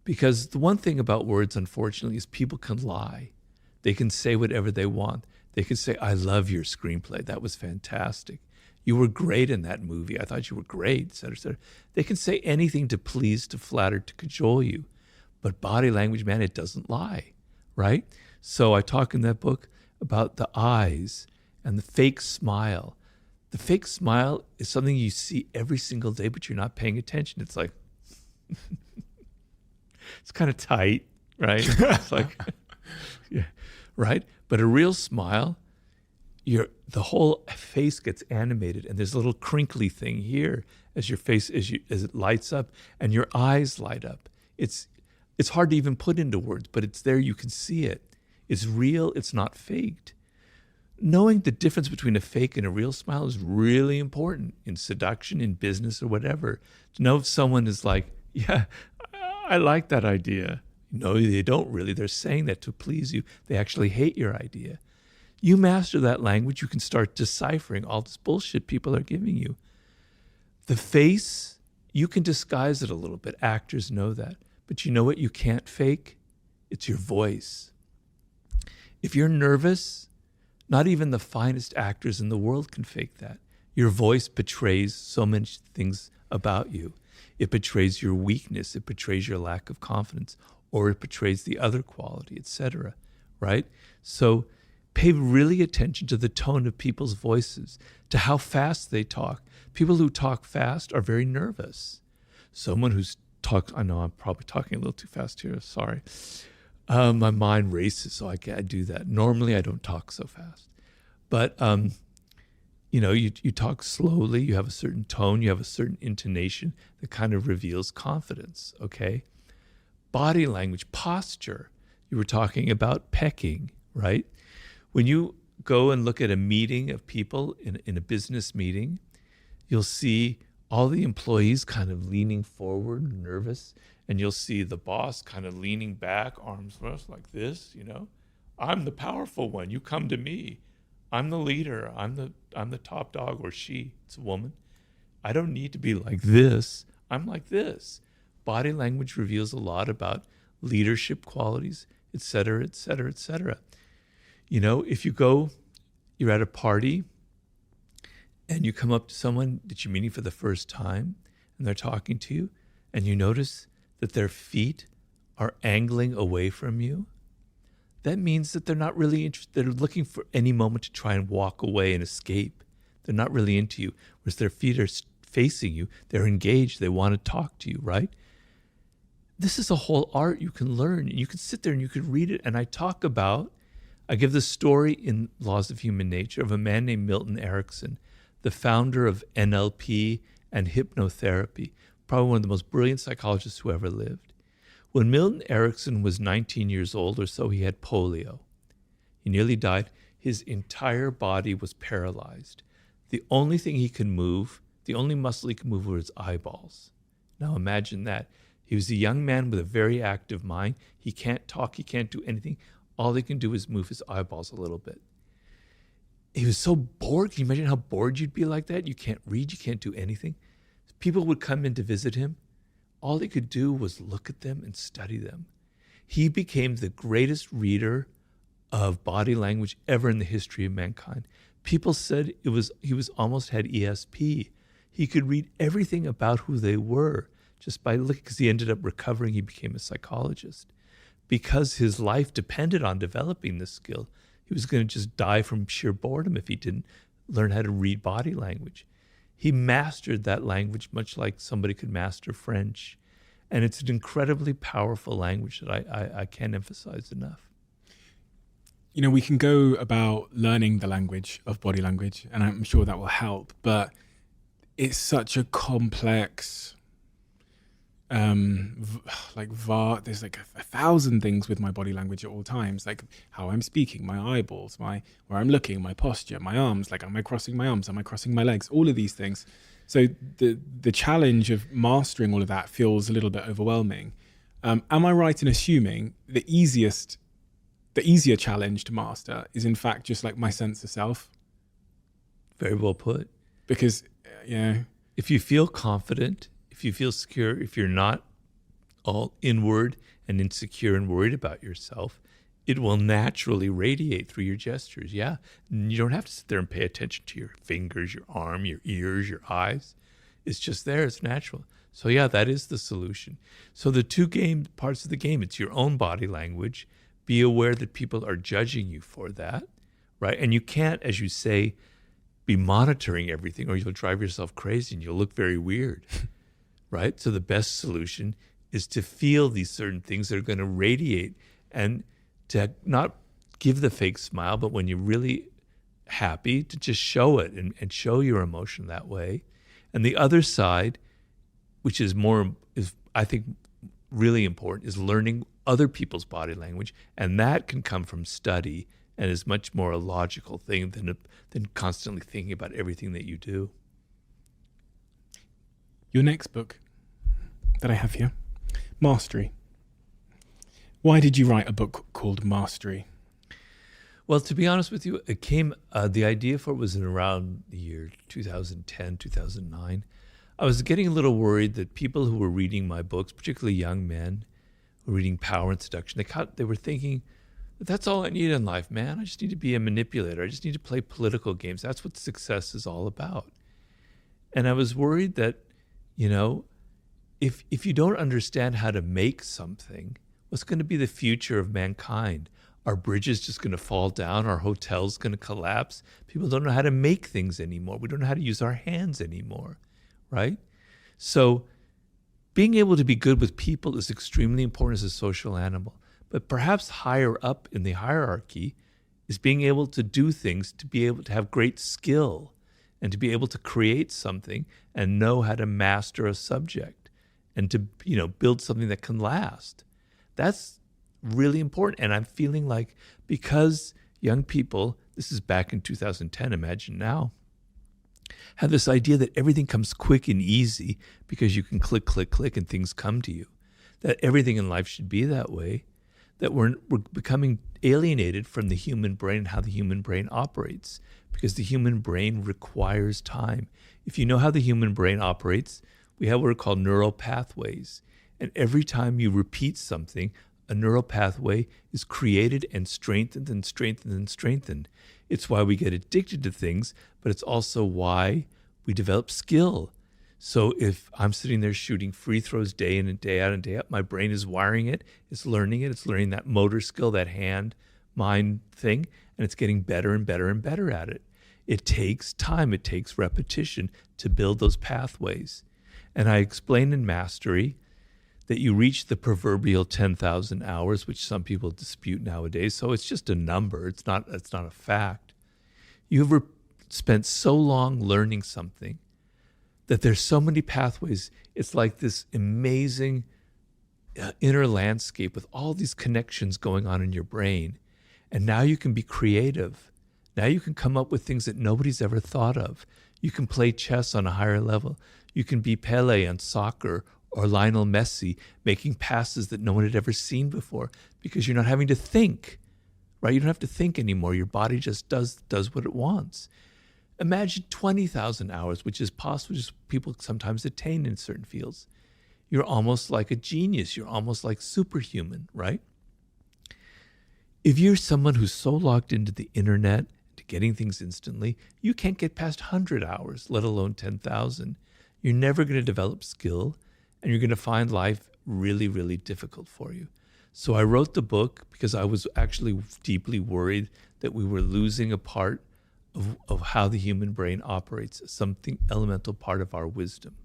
Because the one thing about words, unfortunately, is people can lie. They can say whatever they want. They can say, I love your screenplay. That was fantastic. You were great in that movie. I thought you were great, et cetera, et cetera. They can say anything to please, to flatter, to cajole you. But body language, man, it doesn't lie, right? So I talk in that book about the eyes and the fake smile. The fake smile is something you see every single day, but you're not paying attention. It's like, it's kind of tight, right? It's like, yeah, right? But a real smile, the whole face gets animated, and there's a little crinkly thing here as your face, as it lights up, and your eyes light up. It's hard to even put into words, but it's there. You can see it. It's real. It's not faked. Knowing the difference between a fake and a real smile is really important in seduction, in business, or whatever. To know if someone is like, yeah, I like that idea. No, they don't really. They're saying that to please you. They actually hate your idea. You master that language, you can start deciphering all this bullshit people are giving you. The face, you can disguise it a little bit. Actors know that. But you know what you can't fake? It's your voice. If you're nervous, not even the finest actors in the world can fake that. Your voice betrays so many things about you. It betrays your weakness. It betrays your lack of confidence, or it betrays the other quality, etc. Right? So pay really attention to the tone of people's voices, to how fast they talk. People who talk fast are very nervous. Someone who's talks, I know I'm probably talking a little too fast here, sorry. My mind races, so I do that. Normally I don't talk so fast. But, you talk slowly, you have a certain tone, you have a certain intonation that kind of reveals confidence, okay? Body language, posture. You were talking about pecking, right? When you go and look at a meeting of people in a business meeting, you'll see all the employees kind of leaning forward, nervous, and you'll see the boss kind of leaning back, arms crossed like this, I'm the powerful one. You come to me. I'm the leader. I'm the top dog, or she. It's a woman. I don't need to be like this. I'm like this. Body language reveals a lot about leadership qualities, et cetera, et cetera, et cetera. If you're at a party and you come up to someone that you're meeting for the first time and they're talking to you and you notice that their feet are angling away from you, that means that they're not really interested. They're looking for any moment to try and walk away and escape. They're not really into you. Whereas their feet are facing you, they're engaged, they want to talk to you, right? This is a whole art you can learn. You can sit there and you can read it. And I give the story in Laws of Human Nature of a man named Milton Erickson, the founder of NLP and hypnotherapy, probably one of the most brilliant psychologists who ever lived. When Milton Erickson was 19 years old or so, he had polio. He nearly died. His entire body was paralyzed. The only thing he could move, the only muscle he could move were his eyeballs. Now imagine that. He was a young man with a very active mind. He can't talk, he can't do anything. All he can do is move his eyeballs a little bit. He was so bored. Can you imagine how bored you'd be like that? You can't read, you can't do anything. People would come in to visit him. All he could do was look at them and study them. He became the greatest reader of body language ever in the history of mankind. People said he was almost had ESP. He could read everything about who they were just by looking, because he ended up recovering. He became a psychologist. Because his life depended on developing this skill, He was going to just die from sheer boredom if he didn't learn how to read body language. He mastered that language much like somebody could master French. And it's an incredibly powerful language that I can't emphasize enough. You know, we can go about learning the language of body language, and I'm sure that will help, but it's such a complex, there's like a thousand things with my body language at all times, like how I'm speaking, my eyeballs, where I'm looking, my posture, my arms, like am I crossing my arms, am I crossing my legs, all of these things. So the challenge of mastering all of that feels a little bit overwhelming. Am I right in assuming the easier challenge to master is in fact just like my sense of self? Very well put. Because, if you feel confident, if you feel secure, if you're not all inward and insecure and worried about yourself, it will naturally radiate through your gestures. Yeah. You don't have to sit there and pay attention to your fingers, your arm, your ears, your eyes. It's just there. It's natural. So yeah, that is the solution. So the two parts of the game, it's your own body language. Be aware that people are judging you for that, right? And you can't, as you say, be monitoring everything or you'll drive yourself crazy and you'll look very weird, right? So the best solution is to feel these certain things that are going to radiate and to not give the fake smile, but when you're really happy, to just show it and show your emotion that way. And the other side, which is I think really important, is learning other people's body language. And that can come from study and is much more a logical thing than constantly thinking about everything that you do. Your next book that I have here, Mastery. Why did you write a book called Mastery? Well, to be honest with you, it came, the idea for it was in around the year 2010, 2009. I was getting a little worried that people who were reading my books, particularly young men, who were reading Power and Seduction, they were thinking, that's all I need in life, man. I just need to be a manipulator. I just need to play political games. That's what success is all about. And I was worried that, if you don't understand how to make something, what's going to be the future of mankind? Are bridges just going to fall down? Are hotels going to collapse? People don't know how to make things anymore. We don't know how to use our hands anymore, right? So being able to be good with people is extremely important as a social animal. But perhaps higher up in the hierarchy is being able to do things, to be able to have great skill and to be able to create something and know how to master a subject and to, build something that can last. That's really important. And I'm feeling like because young people, this is back in 2010, imagine now, have this idea that everything comes quick and easy because you can click, click, click and things come to you, that everything in life should be that way, that we're becoming alienated from the human brain and how the human brain operates, because the human brain requires time. If you know how the human brain operates, we have what are called neural pathways. And every time you repeat something, a neural pathway is created and strengthened and strengthened and strengthened. It's why we get addicted to things, but it's also why we develop skill. So if I'm sitting there shooting free throws day in and day out and day out, my brain is wiring it, it's learning that motor skill, that hand-mind thing, and it's getting better and better and better at it. It takes time, it takes repetition to build those pathways. And I explain in Mastery that you reach the proverbial 10,000 hours, which some people dispute nowadays. So it's just a number. It's not a fact. You've spent so long learning something that there's so many pathways. It's like this amazing inner landscape with all these connections going on in your brain. And now you can be creative. Now you can come up with things that nobody's ever thought of. You can play chess on a higher level. You can be Pele on soccer or Lionel Messi making passes that no one had ever seen before because you're not having to think, right? You don't have to think anymore. Your body just does what it wants. Imagine 20,000 hours, which is possible, just people sometimes attain in certain fields. You're almost like a genius. You're almost like superhuman, right? If you're someone who's so logged into the internet, to getting things instantly, you can't get past 100 hours, let alone 10,000. You're never going to develop skill, and you're going to find life really, really difficult for you. So I wrote the book because I was actually deeply worried that we were losing a part of how the human brain operates, something elemental part of our wisdom.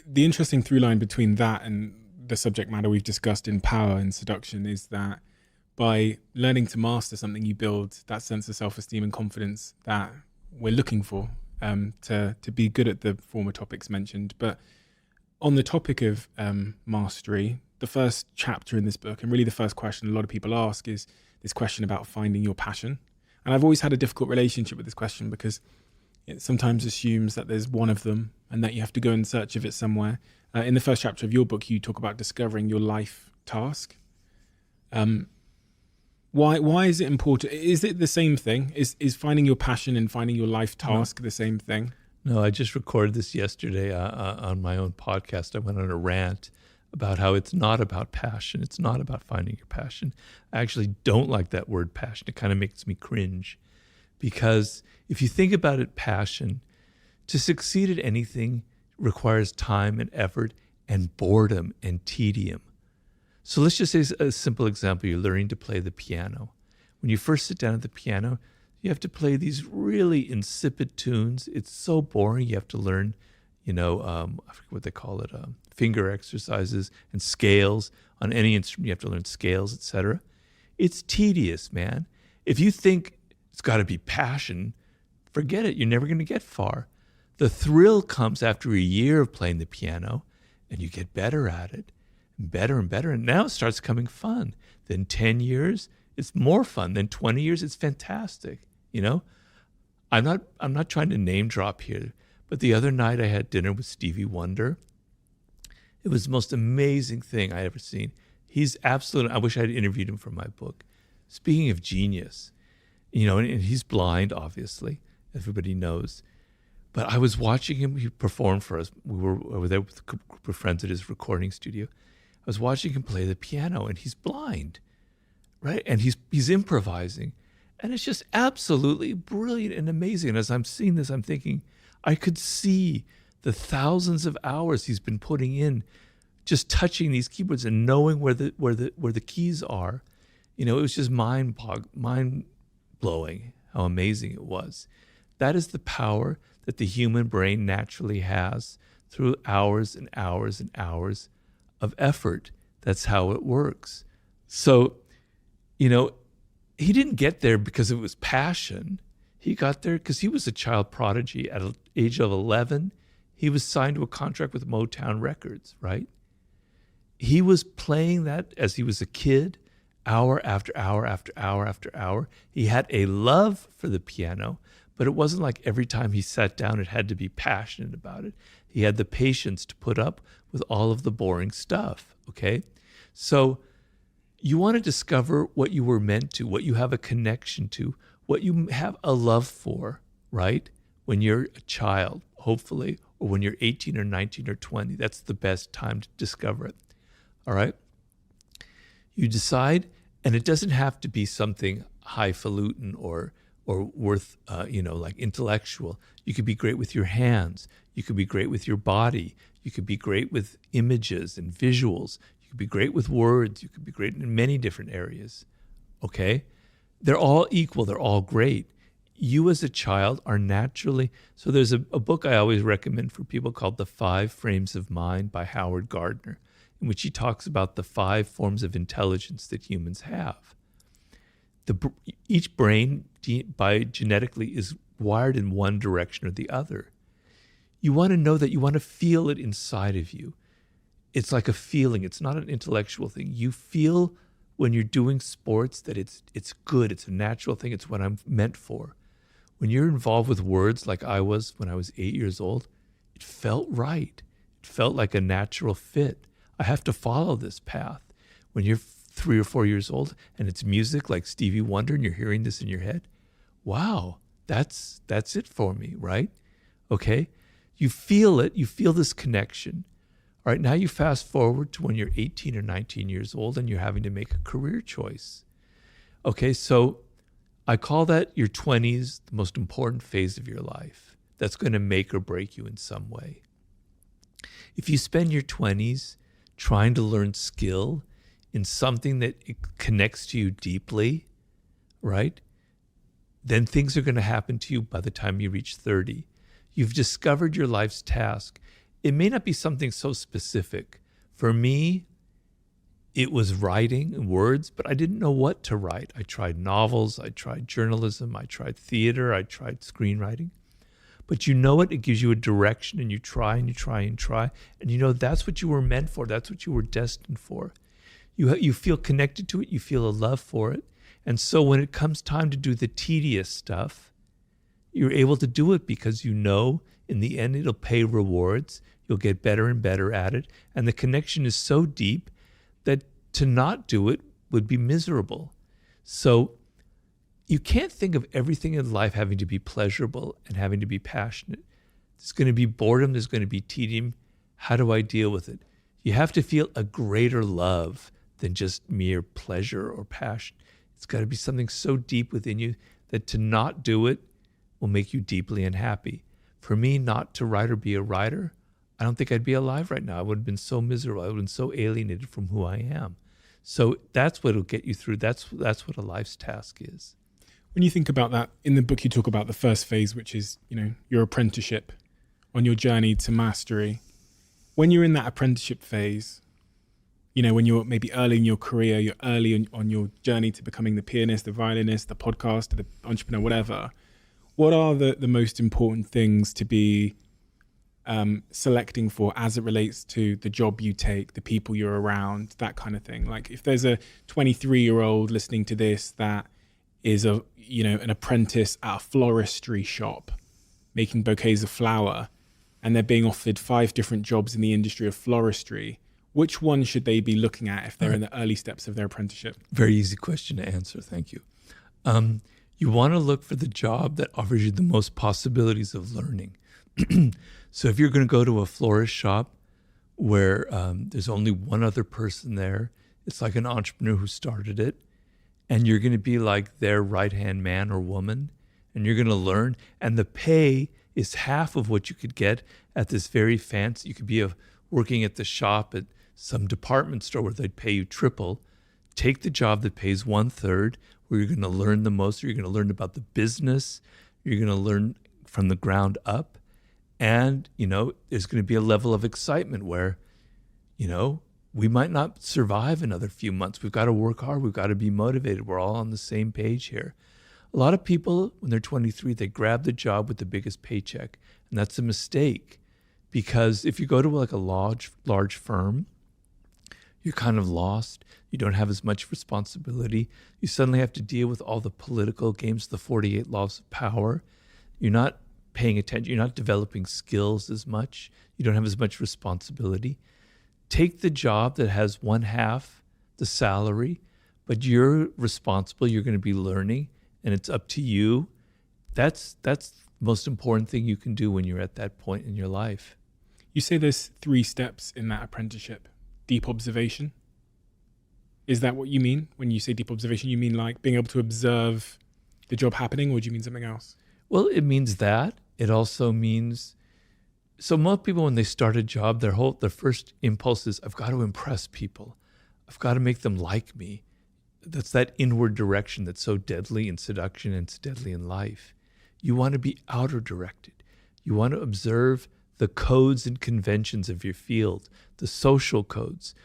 The interesting through line between that and the subject matter we've discussed in Power and Seduction is that by learning to master something, you build that sense of self-esteem and confidence that we're looking for to be good at the former topics mentioned. But on the topic of mastery, the first chapter in this book, and really the first question a lot of people ask, is this question about finding your passion. And I've always had a difficult relationship with this question because it sometimes assumes that there's one of them and that you have to go in search of it somewhere. In the first chapter of your book, you talk about discovering your life task. Why is it important? Is it the same thing? Is finding your passion and finding your life task the same thing? No, I just recorded this yesterday on my own podcast. I went on a rant about how it's not about passion. It's not about finding your passion. I actually don't like that word passion. It kind of makes me cringe because if you think about it, passion, to succeed at anything requires time and effort and boredom and tedium. So let's just say a simple example. You're learning to play the piano. When you first sit down at the piano, you have to play these really insipid tunes. It's so boring. You have to learn, I forget what they call it, finger exercises and scales. On any instrument, you have to learn scales, etc. It's tedious, man. If you think it's got to be passion, forget it. You're never going to get far. The thrill comes after a year of playing the piano, and you get better at it, and better, and now it starts becoming fun. Then 10 years, it's more fun. Then 20 years, it's fantastic. I'm not trying to name drop here, but the other night I had dinner with Stevie Wonder. It was the most amazing thing I ever seen. He's absolutely, I wish I had interviewed him for my book. Speaking of genius, and he's blind, obviously, everybody knows. But I was watching him, he performed for us. We were there with a group of friends at his recording studio. I was watching him play the piano, and he's blind, right? And he's improvising. And it's just absolutely brilliant and amazing. And as I'm seeing this, I'm thinking, I could see the thousands of hours he's been putting in just touching these keyboards and knowing where the keys are. It was just mind blowing how amazing it was. That is the power that the human brain naturally has through hours and hours and hours of effort. That's how it works. So, he didn't get there because it was passion. He got there because he was a child prodigy. At the age of 11, he was signed to a contract with Motown Records, right? He was playing that as he was a kid, hour after hour after hour after hour. He had a love for the piano, but it wasn't like every time he sat down, it had to be passionate about it. He had the patience to put up with all of the boring stuff, okay? So you want to discover what you were meant to, what you have a connection to, what you have a love for, right? When you're a child, hopefully, or when you're 18 or 19 or 20, that's the best time to discover it, all right? You decide, and it doesn't have to be something highfalutin or worth, like intellectual. You could be great with your hands. You could be great with your body. You could be great with images and visuals. You could be great with words. You could be great in many different areas, okay? They're all equal. They're all great. You as a child are naturally, so there's a book I always recommend for people called The 5 Frames of Mind by Howard Gardner, in which he talks about the 5 forms of intelligence that humans have. Each brain by genetically is wired in one direction or the other. You want to know that, you want to feel it inside of you. It's like a feeling. It's not an intellectual thing. You feel when you're doing sports that it's good. It's a natural thing. It's what I'm meant for. When you're involved with words like I was when I was 8 years old, it felt right. It felt like a natural fit. I have to follow this path. When you're 3 or 4 years old and it's music like Stevie Wonder and you're hearing this in your head, wow, that's it for me, right? Okay? You feel it. You feel this connection. All right, now you fast forward to when you're 18 or 19 years old and you're having to make a career choice. Okay, so I call that your 20s, the most important phase of your life. That's going to make or break you in some way. If you spend your 20s trying to learn skill in something that it connects to you deeply, right? Then things are going to happen to you by the time you reach 30. You've discovered your life's task. It may not be something so specific. For me, it was writing and words, but I didn't know what to write. I tried novels, I tried journalism, I tried theater, I tried screenwriting. But you know it gives you a direction, and you try and you try and try. And you know that's what you were meant for. That's what you were destined for. You feel connected to it. You feel a love for it. And so when it comes time to do the tedious stuff, you're able to do it because you know in the end it'll pay rewards. You'll get better and better at it. And the connection is so deep that to not do it would be miserable. So you can't think of everything in life having to be pleasurable and having to be passionate. There's going to be boredom. There's going to be tedium. How do I deal with it? You have to feel a greater love than just mere pleasure or passion. It's got to be something so deep within you that to not do it will make you deeply unhappy. For me, not to write or be a writer, I don't think I'd be alive right now. I would have been so miserable. I would have been so alienated from who I am. So that's what will get you through. That's what a life's task is. When you think about that, in the book you talk about the first phase, which is, your apprenticeship on your journey to mastery. When you're in that apprenticeship phase, when you're maybe early in your career, you're early on your journey to becoming the pianist, the violinist, the podcaster, the entrepreneur, whatever. What are the most important things to be selecting for as it relates to the job you take, the people you're around, that kind of thing? Like if there's a 23-year-old listening to this that is an apprentice at a floristry shop making bouquets of flower, and they're being offered 5 different jobs in the industry of floristry, which one should they be looking at if they're in the early steps of their apprenticeship? Very easy question to answer. Thank you. You want to look for the job that offers you the most possibilities of learning. So if you're going to go to a florist shop where there's only one other person there, it's like an entrepreneur who started it, and you're going to be like their right-hand man or woman, and you're going to learn, and the pay is half of what you could get at this very fancy. You could be working at the shop at some department store where they'd pay you triple. Take the job that pays 1/3, where you're going to learn the most. You're going to learn about the business. You're going to learn from the ground up. And, there's going to be a level of excitement where, we might not survive another few months. We've got to work hard. We've got to be motivated. We're all on the same page here. A lot of people, when they're 23, they grab the job with the biggest paycheck. And that's a mistake, because if you go to like a large firm, you're kind of lost. You don't have as much responsibility. You suddenly have to deal with all the political games, the 48 laws of power. You're not paying attention. You're not developing skills as much. You don't have as much responsibility. Take the job that has 1/2 the salary, but you're responsible. You're going to be learning, and it's up to you. That's the most important thing you can do when you're at that point in your life. You say there's 3 steps in that apprenticeship. Deep observation. Is that what you mean when you say deep observation? You mean like being able to observe the job happening, or do you mean something else? Well, it means that. It also means, so most people when they start a job, their first impulse is, I've got to impress people. I've got to make them like me. That's that inward direction that's so deadly in seduction and it's deadly in life. You want to be outer directed. You want to observe the codes and conventions of your field, the social codes,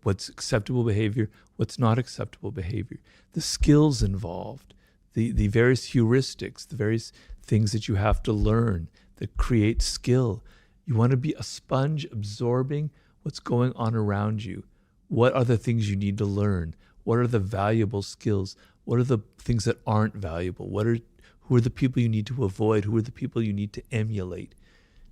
what's acceptable behavior, what's not acceptable behavior, the skills involved, the various heuristics, the various things that you have to learn that create skill. You want to be a sponge absorbing what's going on around you. What are the things you need to learn? What are the valuable skills? What are the things that aren't valuable? Who are the people you need to avoid? Who are the people you need to emulate?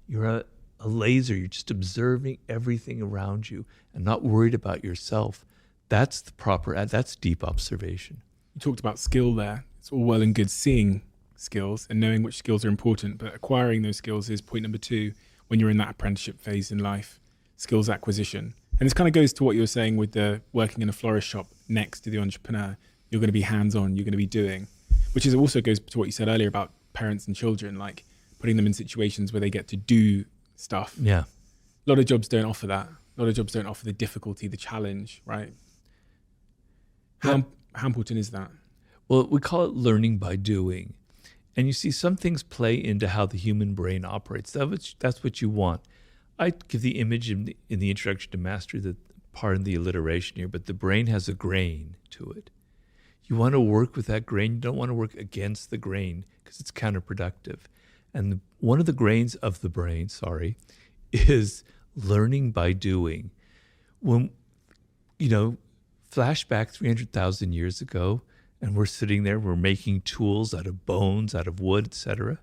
You're a laser. You're just observing everything around you and not worried about yourself. That's that's deep observation. You talked about skill there. It's all well and good seeing skills and knowing which skills are important, but acquiring those skills is point number 2 when you're in that apprenticeship phase in life, skills acquisition. And this kind of goes to what you were saying with the working in a florist shop next to the entrepreneur. You're going to be hands-on, you're going to be doing, which is also goes to what you said earlier about parents and children, like putting them in situations where they get to do stuff. Yeah. A lot of jobs don't offer that. A lot of jobs don't offer the difficulty, the challenge, right? How important is that? Well, we call it learning by doing. And you see, some things play into how the human brain operates. That's what you want. I give the image in the introduction to mastery, that pardon the alliteration here, but the brain has a grain to it. You want to work with that grain. You don't want to work against the grain because it's counterproductive. And one of the grains of the brain, is learning by doing. When, flashback 300,000 years ago, and we're sitting there, we're making tools out of bones, out of wood, etc.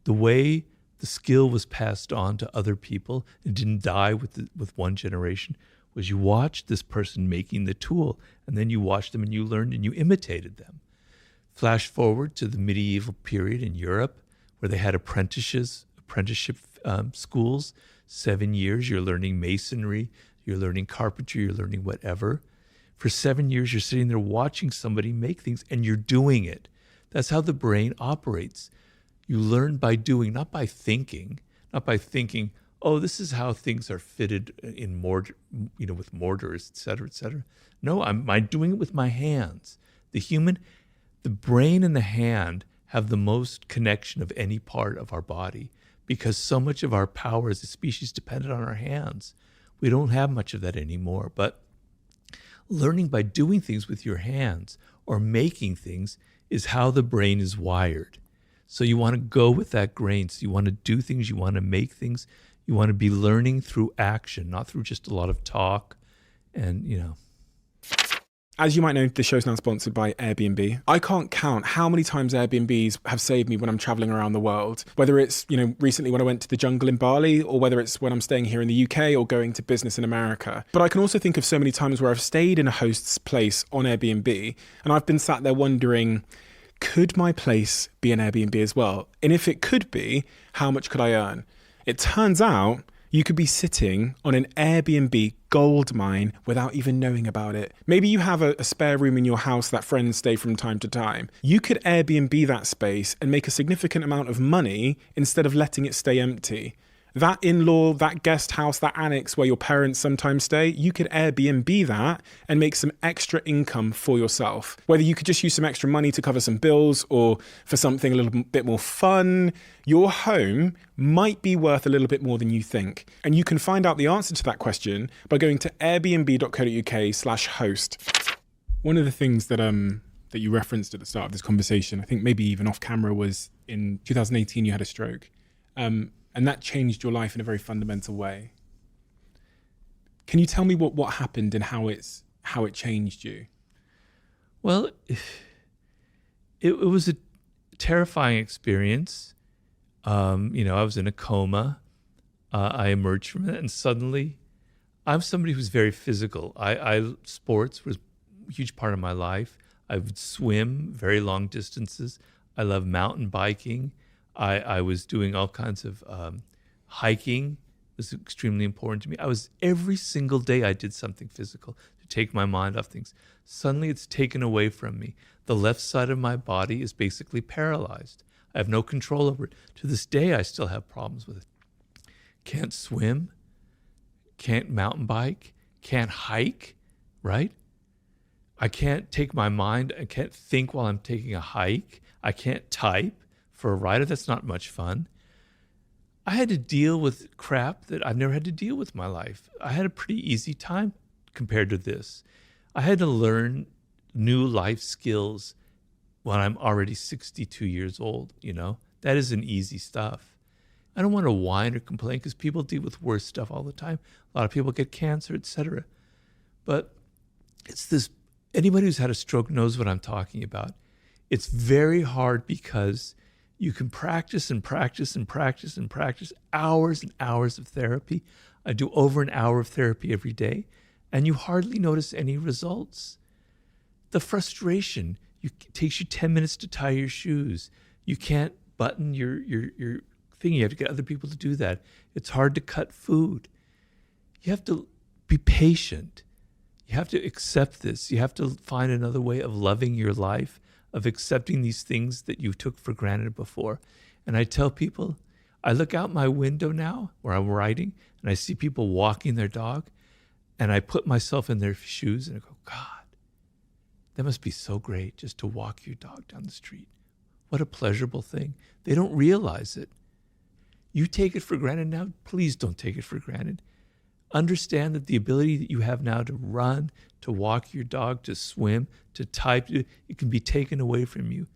The way the skill was passed on to other people and didn't die with one generation was you watched this person making the tool, and then you watched them and you learned and you imitated them. Flash forward to the medieval period in Europe, where they had apprenticeship schools, 7 years, you're learning masonry, you're learning carpentry, you're learning whatever. For 7 years, you're sitting there watching somebody make things and you're doing it. That's how the brain operates. You learn by doing, not by thinking, oh, this is how things are fitted in mortar, with mortars, et cetera, et cetera. No, I'm doing it with my hands. The brain and the hand have the most connection of any part of our body because so much of our power as a species depended on our hands. We don't have much of that anymore, but learning by doing things with your hands or making things is how the brain is wired. So you want to go with that grain. So you want to do things, you want to make things, you want to be learning through action, not through just a lot of talk and, As you might know, the show's now sponsored by Airbnb. I can't count how many times Airbnbs have saved me when I'm traveling around the world. Whether it's, recently when I went to the jungle in Bali, or whether it's when I'm staying here in the UK or going to business in America. But I can also think of so many times where I've stayed in a host's place on Airbnb and I've been sat there wondering, could my place be an Airbnb as well? And if it could be, how much could I earn? It turns out you could be sitting on an Airbnb gold mine without even knowing about it. Maybe you have a spare room in your house that friends stay from time to time. You could Airbnb that space and make a significant amount of money instead of letting it stay empty. That in-law, that guest house, that annex where your parents sometimes stay, you could Airbnb that and make some extra income for yourself. Whether you could just use some extra money to cover some bills or for something a little bit more fun, your home might be worth a little bit more than you think. And you can find out the answer to that question by going to airbnb.co.uk/host. One of the things that you referenced at the start of this conversation, I think maybe even off camera, was in 2018 you had a stroke. And that changed your life in a very fundamental way. Can you tell me what happened and how it changed you? Well, it was a terrifying experience. I was in a coma. I emerged from it, and suddenly, I'm somebody who's very physical. Sports was a huge part of my life. I would swim very long distances. I love mountain biking. I was doing all kinds of hiking. It was extremely important to me. Every single day I did something physical to take my mind off things. Suddenly it's taken away from me. The left side of my body is basically paralyzed. I have no control over it. To this day, I still have problems with it. Can't swim, can't mountain bike, can't hike, right? I can't take my mind, I can't think while I'm taking a hike. I can't type. For a writer, that's not much fun. I had to deal with crap that I've never had to deal with in my life. I had a pretty easy time compared to this. I had to learn new life skills when I'm already 62 years old, That isn't easy stuff. I don't want to whine or complain because people deal with worse stuff all the time. A lot of people get cancer, etc. But it's this, anybody who's had a stroke knows what I'm talking about. It's very hard because you can practice and practice and practice and practice hours and hours of therapy. I do over an hour of therapy every day, and you hardly notice any results. The frustration, it takes you 10 minutes to tie your shoes. You can't button your thing. You have to get other people to do that. It's hard to cut food. You have to be patient. You have to accept this. You have to find another way of loving your life, of accepting these things that you took for granted before. And I tell people, I look out my window now where I'm writing and I see people walking their dog And I put myself in their shoes and I go, God, that must be so great just to walk your dog down the street. What a pleasurable thing. They don't realize it. You take it for granted now. Please don't take it for granted. Understand that the ability that you have now to run, to walk your dog, to swim, to type, it can be taken away from you.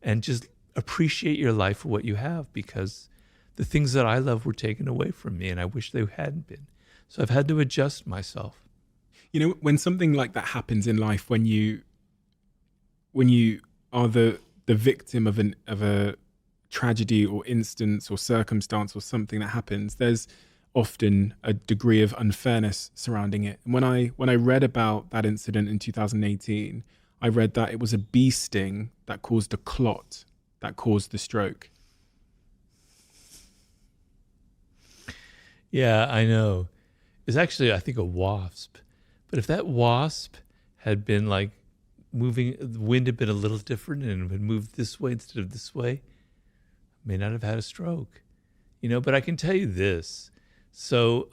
And just appreciate your life for what you have, because the things that I love were taken away from me and I wish they hadn't been. So I've had to adjust myself. You know, when something like that happens in life, when you are the victim of a tragedy or instance or circumstance or something that happens, there's often a degree of unfairness surrounding it. And when I read about that incident in 2018, I read that it was a bee sting that caused a clot that caused the stroke. Yeah, I know. It's actually, I think, a wasp. But if that wasp had been like moving, the wind had been a little different and had moved this way instead of this way, I may not have had a stroke. But I can tell you this. So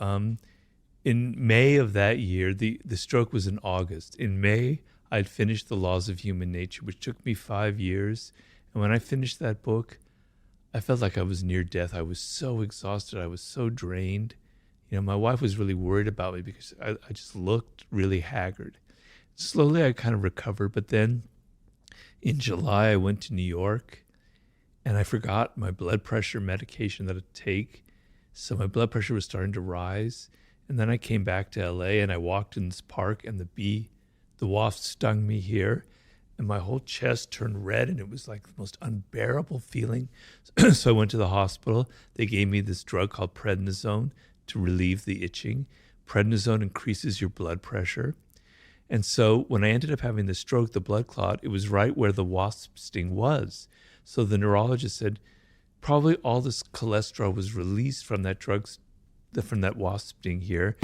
in May of that year, the stroke was in August. In May, I'd finished The Laws of Human Nature, which took me 5 years. And when I finished that book, I felt like I was near death. I was so exhausted. I was so drained. My wife was really worried about me because I just looked really haggard. Slowly, I kind of recovered. But then in July, I went to New York and I forgot my blood pressure medication that I take. So my blood pressure was starting to rise. And then I came back to LA and I walked in this park and the wasp stung me here. And my whole chest turned red and it was like the most unbearable feeling. So I went to the hospital. They gave me this drug called prednisone to relieve the itching. Prednisone increases your blood pressure. And so when I ended up having the stroke, the blood clot, it was right where the wasp sting was. So the neurologist said, probably all this cholesterol was released from that from that wasp sting here.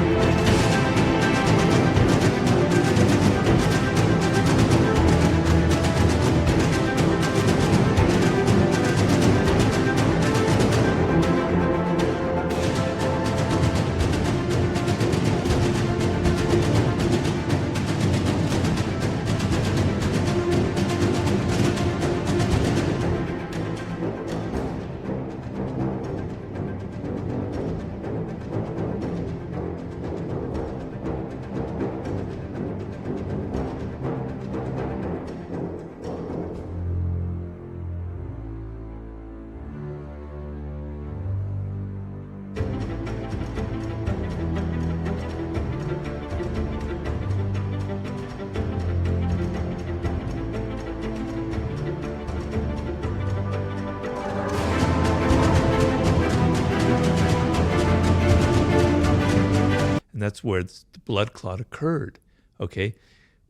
And that's where the blood clot occurred, okay?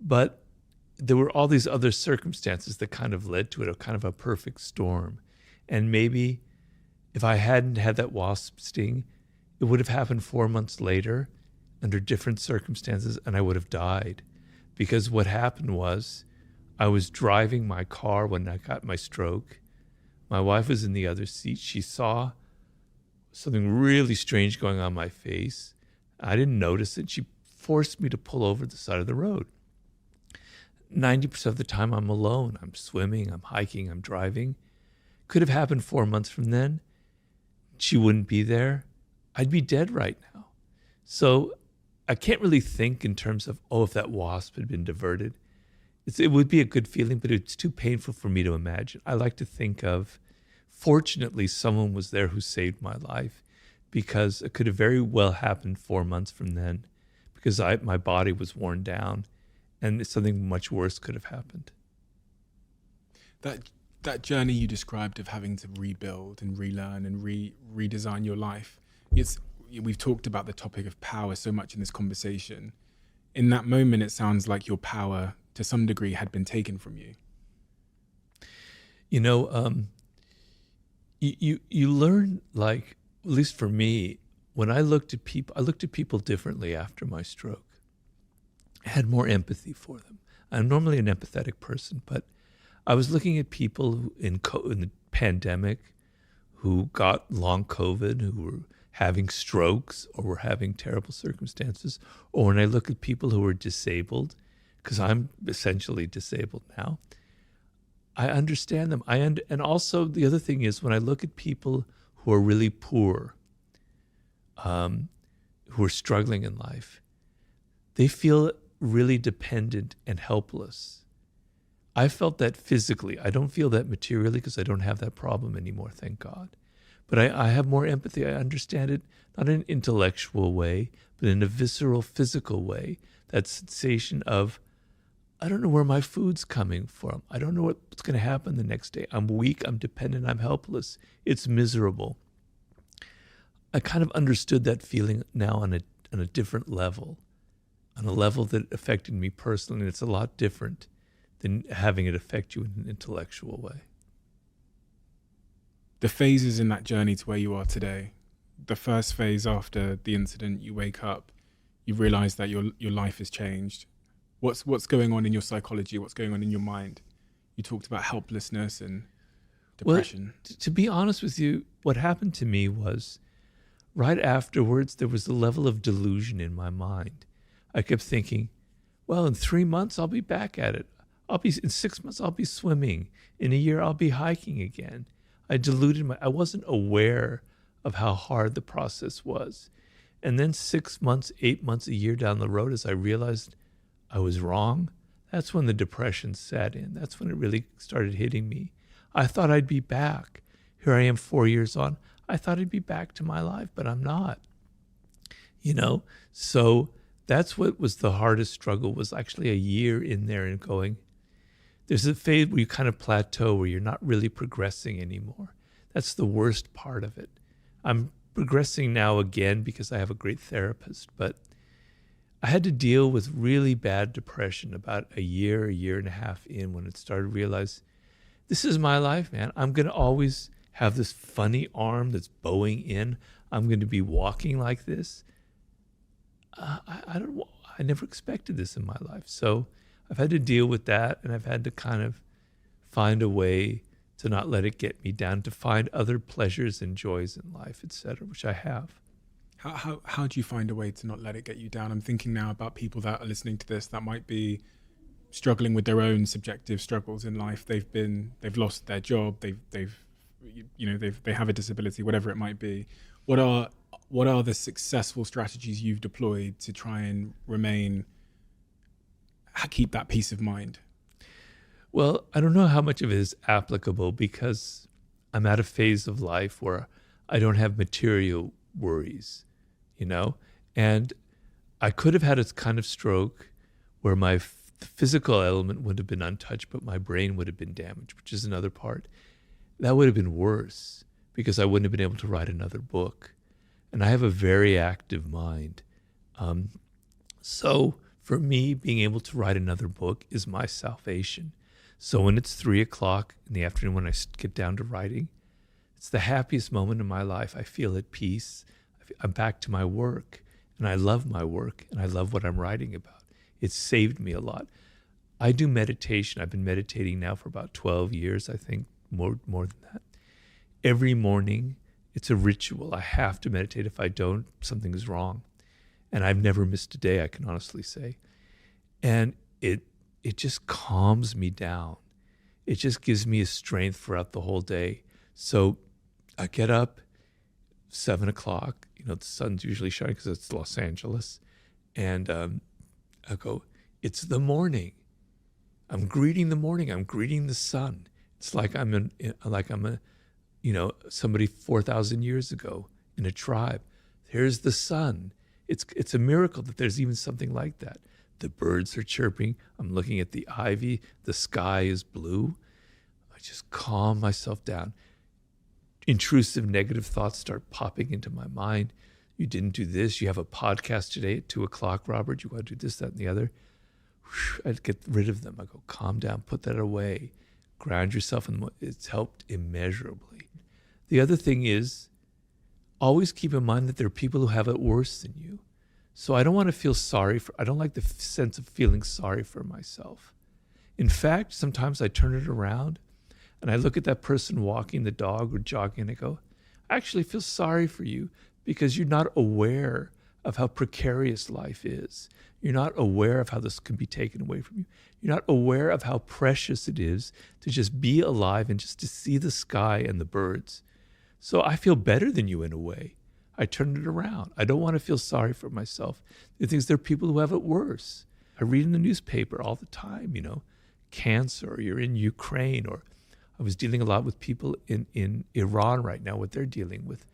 But there were all these other circumstances that kind of led to it, a kind of a perfect storm. And maybe if I hadn't had that wasp sting, it would have happened 4 months later under different circumstances and I would have died. Because what happened was I was driving my car when I got my stroke. My wife was in the other seat. She saw something really strange going on my face. I didn't notice it. She forced me to pull over the side of the road. 90% of the time I'm alone. I'm swimming, I'm hiking, I'm driving. Could have happened 4 months from then. She wouldn't be there. I'd be dead right now. So I can't really think in terms of, if that wasp had been diverted. It would be a good feeling, but it's too painful for me to imagine. I like to think of, fortunately, someone was there who saved my life, because it could have very well happened 4 months from then, because my body was worn down and something much worse could have happened. That journey you described of having to rebuild and relearn and redesign your life, we've talked about the topic of power so much in this conversation. In that moment, it sounds like your power to some degree had been taken from you. You learn, like, at least for me, when I looked at people differently after my stroke. I had more empathy for them. I'm normally an empathetic person, but I was looking at people in the pandemic who got long COVID, who having strokes or were having terrible circumstances, or when I look at people who are disabled, because I'm essentially disabled now, I understand them. And also the other thing is when I look at people who are really poor, who are struggling in life, they feel really dependent and helpless. I felt that physically. I don't feel that materially because I don't have that problem anymore, thank God. But I have more empathy. I understand it, not in an intellectual way, but in a visceral, physical way. That sensation of, I don't know where my food's coming from. I don't know what's going to happen the next day. I'm weak, I'm dependent, I'm helpless. It's miserable. I kind of understood that feeling now on a different level, on a level that affected me personally. And it's a lot different than having it affect you in an intellectual way. The phases in that journey to where you are today, the first phase after the incident, you wake up, you realize that your life has changed. What's going on in your psychology? What's going on in your mind? You talked about helplessness and depression. Well, to be honest with you, what happened to me was right afterwards, there was a level of delusion in my mind. I kept thinking, well, in 3 months, I'll be back at it. In 6 months, I'll be swimming. In a year, I'll be hiking again. I wasn't aware of how hard the process was. And then 6 months, 8 months, a year down the road, as I realized I was wrong, that's when the depression set in. That's when it really started hitting me. I thought I'd be back. Here I am 4 years on. I thought I'd be back to my life, but I'm not. So that's what was the hardest struggle, was actually a year in there and going, there's a phase where you kind of plateau, where you're not really progressing anymore. That's the worst part of it. I'm progressing now again because I have a great therapist, but I had to deal with really bad depression about a year and a half in, when it started to realize, this is my life, man. I'm going to always have this funny arm that's bowing in. I'm going to be walking like this. I never expected this in my life. So I've had to deal with that, and I've had to kind of find a way to not let it get me down, to find other pleasures and joys in life, etc., which I have. How do you find a way to not let it get you down? I'm thinking now about people that are listening to this that might be struggling with their own subjective struggles in life. They've lost their job. They have a disability, whatever it might be. What are the successful strategies you've deployed to try and keep that peace of mind? Well, I don't know how much of it is applicable, because I'm at a phase of life where I don't have material worries, and I could have had a kind of stroke where my physical element would have been untouched, but my brain would have been damaged, which is another part. That would have been worse, because I wouldn't have been able to write another book. And I have a very active mind. So for me, being able to write another book is my salvation. So when it's 3:00 in the afternoon, when I get down to writing, it's the happiest moment in my life. I feel at peace. I'm back to my work, and I love my work, and I love what I'm writing about. It's saved me a lot. I do meditation. I've been meditating now for about 12 years, I think, more than that. Every morning, it's a ritual. I have to meditate. If I don't, something's wrong. And I've never missed a day, I can honestly say. And it just calms me down. It just gives me a strength throughout the whole day. So I get up 7:00. The sun's usually shining because it's Los Angeles. And I go, it's the morning. I'm greeting the morning. I'm greeting the sun. It's like I'm somebody 4,000 years ago in a tribe. There's the sun. It's a miracle that there's even something like that. The birds are chirping. I'm looking at the ivy. The sky is blue. I just calm myself down. Intrusive negative thoughts start popping into my mind. You didn't do this. You have a podcast today at 2:00, Robert. You want to do this, that, and the other. I'd get rid of them. I go, calm down, put that away. Ground yourself in the It's helped immeasurably. The other thing is, always keep in mind that there are people who have it worse than you. So I don't want to feel I don't like the sense of feeling sorry for myself. In fact, sometimes I turn it around and I look at that person walking the dog or jogging and I go, I actually feel sorry for you, because you're not aware of how precarious life is. You're not aware of how this can be taken away from you. You're not aware of how precious it is to just be alive and just to see the sky and the birds. So I feel better than you in a way. I turned it around. I don't want to feel sorry for myself. The things there are people who have it worse. I read in the newspaper all the time, cancer, or you're in Ukraine, or I was dealing a lot with people in Iran right now, what they're dealing with.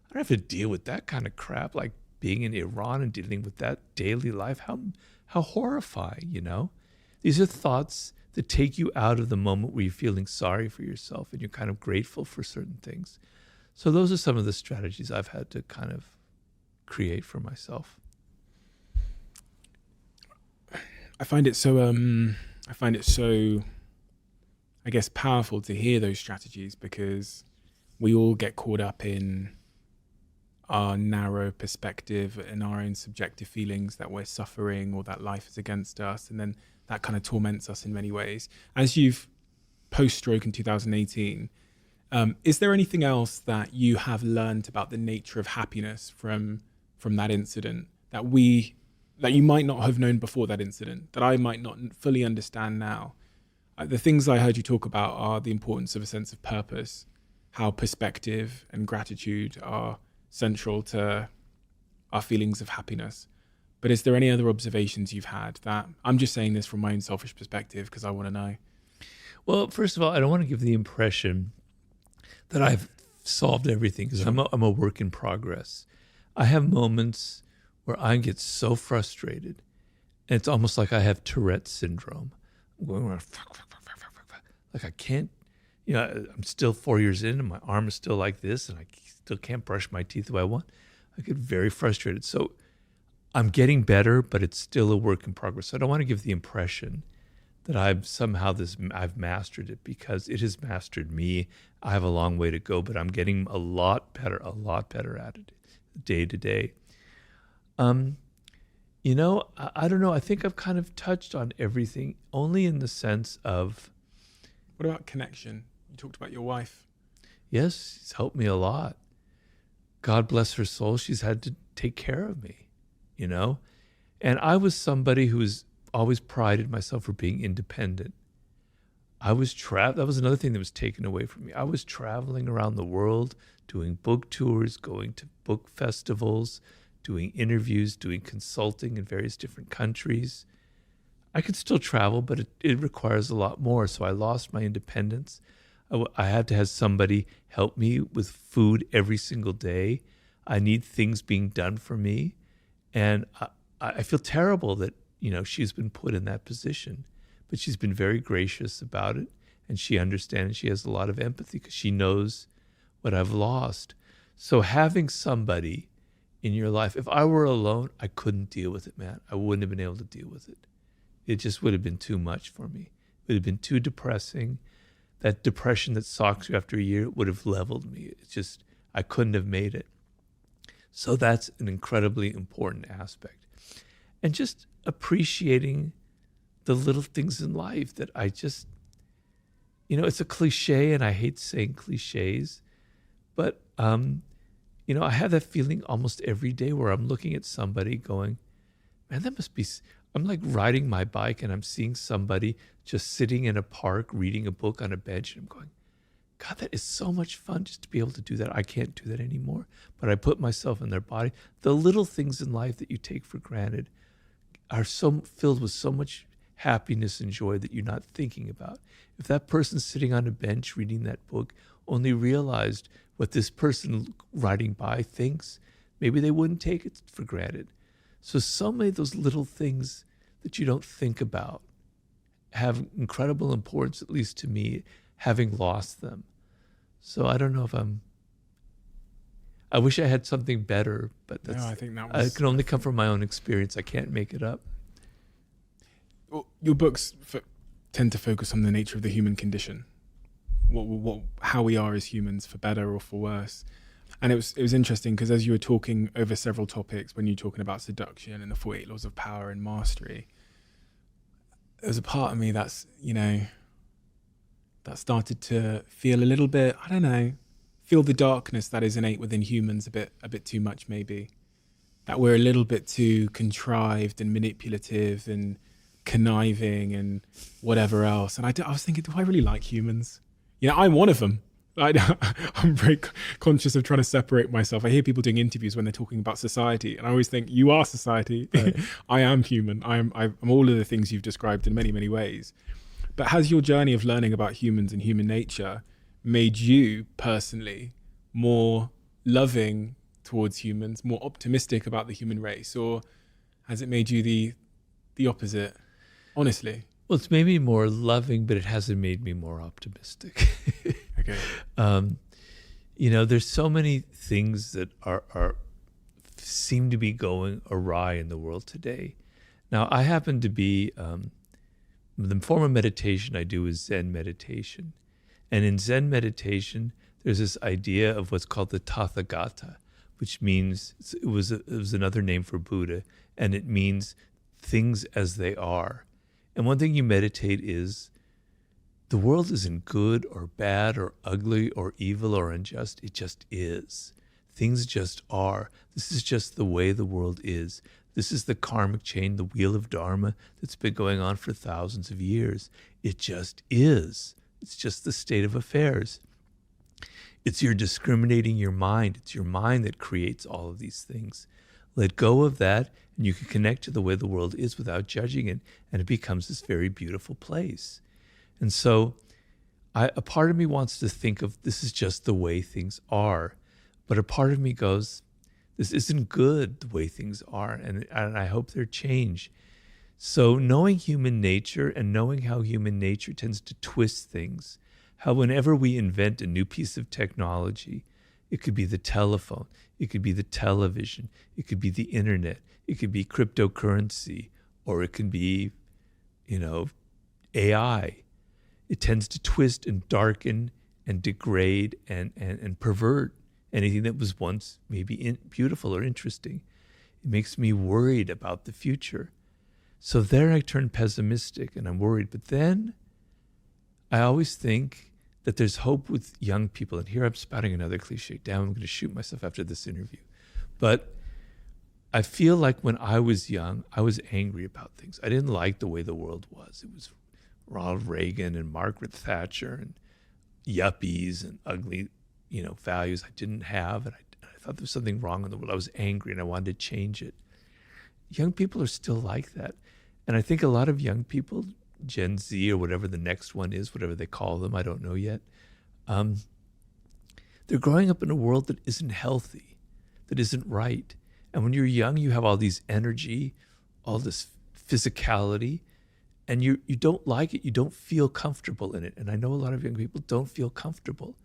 I don't have to deal with that kind of crap, like being in Iran and dealing with that daily life. How horrifying, These are thoughts that take you out of the moment where you're feeling sorry for yourself and you're kind of grateful for certain things. So those are some of the strategies I've had to kind of create for myself. I find it so I guess powerful to hear those strategies, because we all get caught up in our narrow perspective and our own subjective feelings that we're suffering or that life is against us, and then that kind of torments us in many ways. As you've post-stroke in 2018, is there anything else that you have learned about the nature of happiness from that incident that you might not have known before that incident, that I might not fully understand now? The things I heard you talk about are the importance of a sense of purpose, how perspective and gratitude are central to our feelings of happiness. But is there any other observations you've had? That I'm just saying this from my own selfish perspective because I want to know. Well, first of all, I don't want to give the impression that I've solved everything, because I'm a work in progress. I have moments where I get so frustrated, and it's almost like I have Tourette's syndrome. I'm going around, like I can't, I'm still 4 years in and my arm is still like this and I still can't brush my teeth the way I want. I get very frustrated. So I'm getting better, but it's still a work in progress. So I don't want to give the impression that I've mastered it, because it has mastered me. I have a long way to go, but I'm getting a lot better at it day to day. I don't know. I think I've kind of touched on everything, only in the sense of... What about connection? You talked about your wife. Yes, she's helped me a lot. God bless her soul. She's had to take care of me, And I was somebody who was always prided myself for being independent. That was another thing that was taken away from me. I was traveling around the world, doing book tours, going to book festivals, doing interviews, doing consulting in various different countries. I could still travel, but it requires a lot more. So I lost my independence. I had to have somebody help me with food every single day. I need things being done for me. And I feel terrible that, she's been put in that position. But she's been very gracious about it. And she understands. She has a lot of empathy because she knows what I've lost. So having somebody in your life, if I were alone, I couldn't deal with it, man. I wouldn't have been able to deal with it. It just would have been too much for me. It would have been too depressing. That depression that stalks you after a year would have leveled me. It's just, I couldn't have made it. So that's an incredibly important aspect. And just appreciating the little things in life that I just, it's a cliche, and I hate saying cliches, but, I have that feeling almost every day where I'm looking at somebody going, man, that must be... I'm like riding my bike and I'm seeing somebody just sitting in a park reading a book on a bench, and I'm going, God, that is so much fun just to be able to do that. I can't do that anymore, but I put myself in their body. The little things in life that you take for granted are so filled with so much happiness and joy that you're not thinking about. If that person sitting on a bench reading that book only realized what this person riding by thinks, maybe they wouldn't take it for granted. So many of those little things that you don't think about have incredible importance, at least to me, having lost them. So I don't know if I wish I had something better, but I think that was... I can only come from my own experience. I can't make it up. Well, your books tend to focus on the nature of the human condition, how we are as humans, for better or for worse. And it was interesting because as you were talking over several topics, when you were talking about seduction and the 48 laws of power and mastery, there was a part of me that's, that started to feel a little bit, I don't know, feel the darkness that is innate within humans a bit too much, maybe. That we're a little bit too contrived and manipulative and conniving and whatever else. And I was thinking, do I really like humans? I'm one of them. I'm very conscious of trying to separate myself. I hear people doing interviews when they're talking about society, and I always think, you are society. Right. I am human. I'm all of the things you've described in many, many ways. But has your journey of learning about humans and human nature made you personally more loving towards humans, more optimistic about the human race, or has it made you the opposite? Honestly. Well, it's made me more loving, but it hasn't made me more optimistic. Okay. There's so many things that are seem to be going awry in the world today. Now, I happen to be the form of meditation I do is Zen meditation, and in Zen meditation, there's this idea of what's called the Tathagata, which means it was another name for Buddha, and it means things as they are. And one thing you meditate is the world isn't good or bad or ugly or evil or unjust. It just is. Things just are. This is just the way the world is. This is the karmic chain, the wheel of Dharma that's been going on for thousands of years. It just is. It's just the state of affairs. It's your discriminating your mind. It's your mind that creates all of these things. Let go of that, and you can connect to the way the world is without judging it, and it becomes this very beautiful place. And so a part of me wants to think of this is just the way things are, but a part of me goes, this isn't good the way things are, and I hope they're changed. So knowing human nature and knowing how human nature tends to twist things, how whenever we invent a new piece of technology, it could be the telephone, it could be the television, it could be the internet, it could be cryptocurrency, or it can be, AI. It tends to twist and darken and degrade and pervert anything that was once maybe beautiful or interesting. It makes me worried about the future. So there I turn pessimistic and I'm worried. But then I always think that there's hope with young people. And here I'm spouting another cliche. Damn, I'm going to shoot myself after this interview. But I feel like when I was young, I was angry about things. I didn't like the way the world was. It was Ronald Reagan and Margaret Thatcher and yuppies and ugly, values I didn't have. And I thought there was something wrong in the world. I was angry and I wanted to change it. Young people are still like that. And I think a lot of young people, Gen Z or whatever the next one is, whatever they call them, I don't know yet. They're growing up in a world that isn't healthy, that isn't right. And when you're young, you have all these energy, all this physicality, and you don't like it. You don't feel comfortable in it. And I know a lot of young people don't feel comfortable.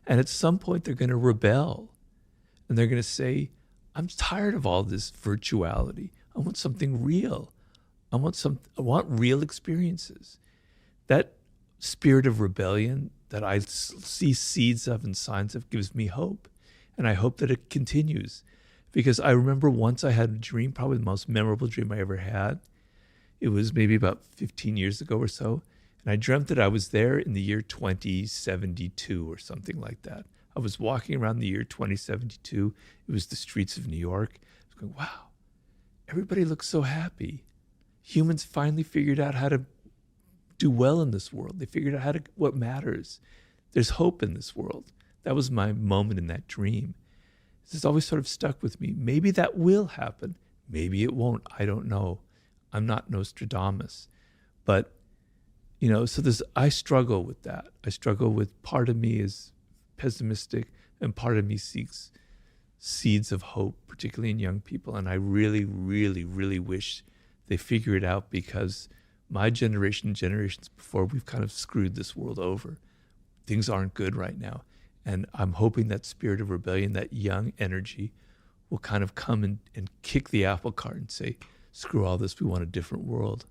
And at some point, they're going to rebel. And they're going to say, I'm tired of all this virtuality. I want something real. I want real experiences. That spirit of rebellion that I see seeds of and signs of gives me hope. And I hope that it continues. Because I remember once I had a dream, probably the most memorable dream I ever had. It was maybe about 15 years ago or so. And I dreamt that I was there in the year 2072 or something like that. I was walking around the year 2072. It was the streets of New York. I was going, wow, everybody looks so happy. Humans finally figured out how to do well in this world. They figured out what matters. There's hope in this world. That was my moment in that dream. This has always sort of stuck with me. Maybe that will happen. Maybe it won't. I don't know. I'm not Nostradamus. But, so I struggle with that. I struggle with part of me is pessimistic and part of me seeks seeds of hope, particularly in young people. And I really, really, really wish they figure it out, because my generation and generations before, we've kind of screwed this world over. Things aren't good right now. And I'm hoping that spirit of rebellion, that young energy, will kind of come and kick the apple cart and say, screw all this, we want a different world.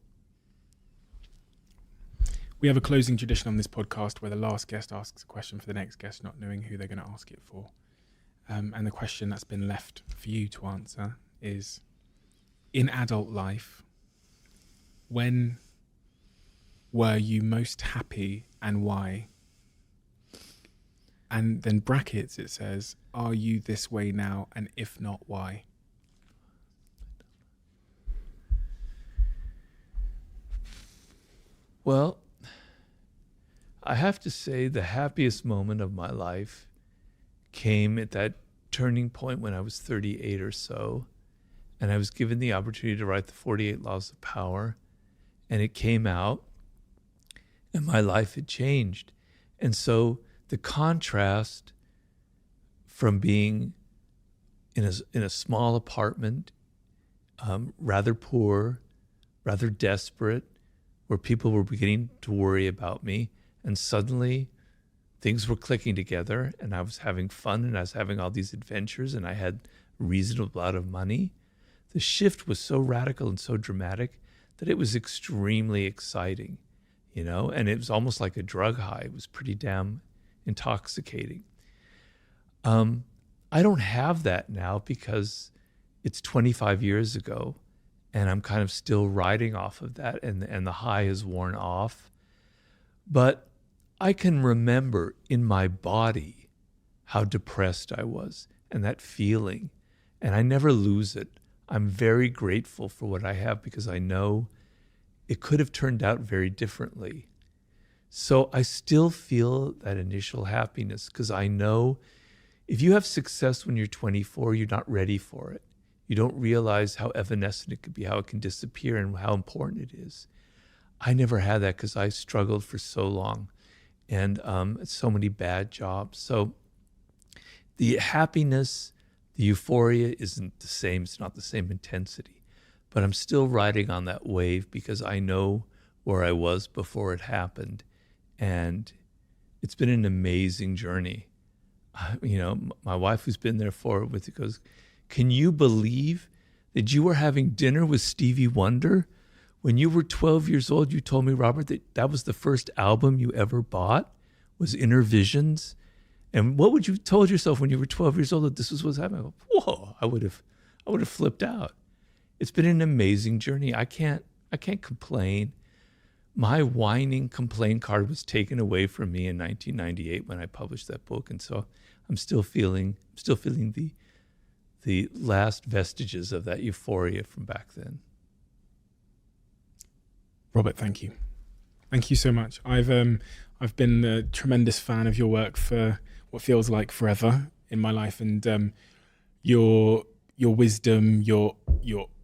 We have a closing tradition on this podcast where the last guest asks a question for the next guest, not knowing who they're going to ask it for. And the question that's been left for you to answer is, in adult life, when were you most happy and why? And then brackets, it says, are you this way now? And if not, why? Well, I have to say the happiest moment of my life came at that turning point when I was 38 or so, and I was given the opportunity to write the 48 Laws of Power, and it came out, and my life had changed. And so the contrast from being in a small apartment, rather poor, rather desperate, where people were beginning to worry about me, and suddenly things were clicking together, and I was having fun, and I was having all these adventures, and I had a reasonable amount of money. The shift was so radical and so dramatic that it was extremely exciting, and it was almost like a drug high. It was pretty damn intoxicating. I don't have that now because it's 25 years ago, and I'm kind of still riding off of that, and the high has worn off. But I can remember in my body how depressed I was and that feeling, and I never lose it. I'm very grateful for what I have because I know it could have turned out very differently. So I still feel that initial happiness because I know if you have success when you're 24, you're not ready for it. You don't realize how evanescent it could be, how it can disappear, and how important it is. I never had that because I struggled for so long and so many bad jobs. So the happiness, the euphoria isn't the same. It's not the same intensity. But I'm still riding on that wave because I know where I was before it happened. And it's been an amazing journey. My wife, who's been there for it with it, goes, can you believe that you were having dinner with Stevie Wonder? When you were 12 years old, you told me, Robert, that was the first album you ever bought, was Inner Visions. And what would you have told yourself when you were 12 years old that this was what's happening? I go, whoa, I would have flipped out. It's been an amazing journey. I can't complain. My whining complaint card was taken away from me in 1998 when I published that book. And so I'm still feeling the last vestiges of that euphoria from back then. Robert, thank you. Thank you so much. I've been a tremendous fan of your work for what feels like forever in my life, and your wisdom, your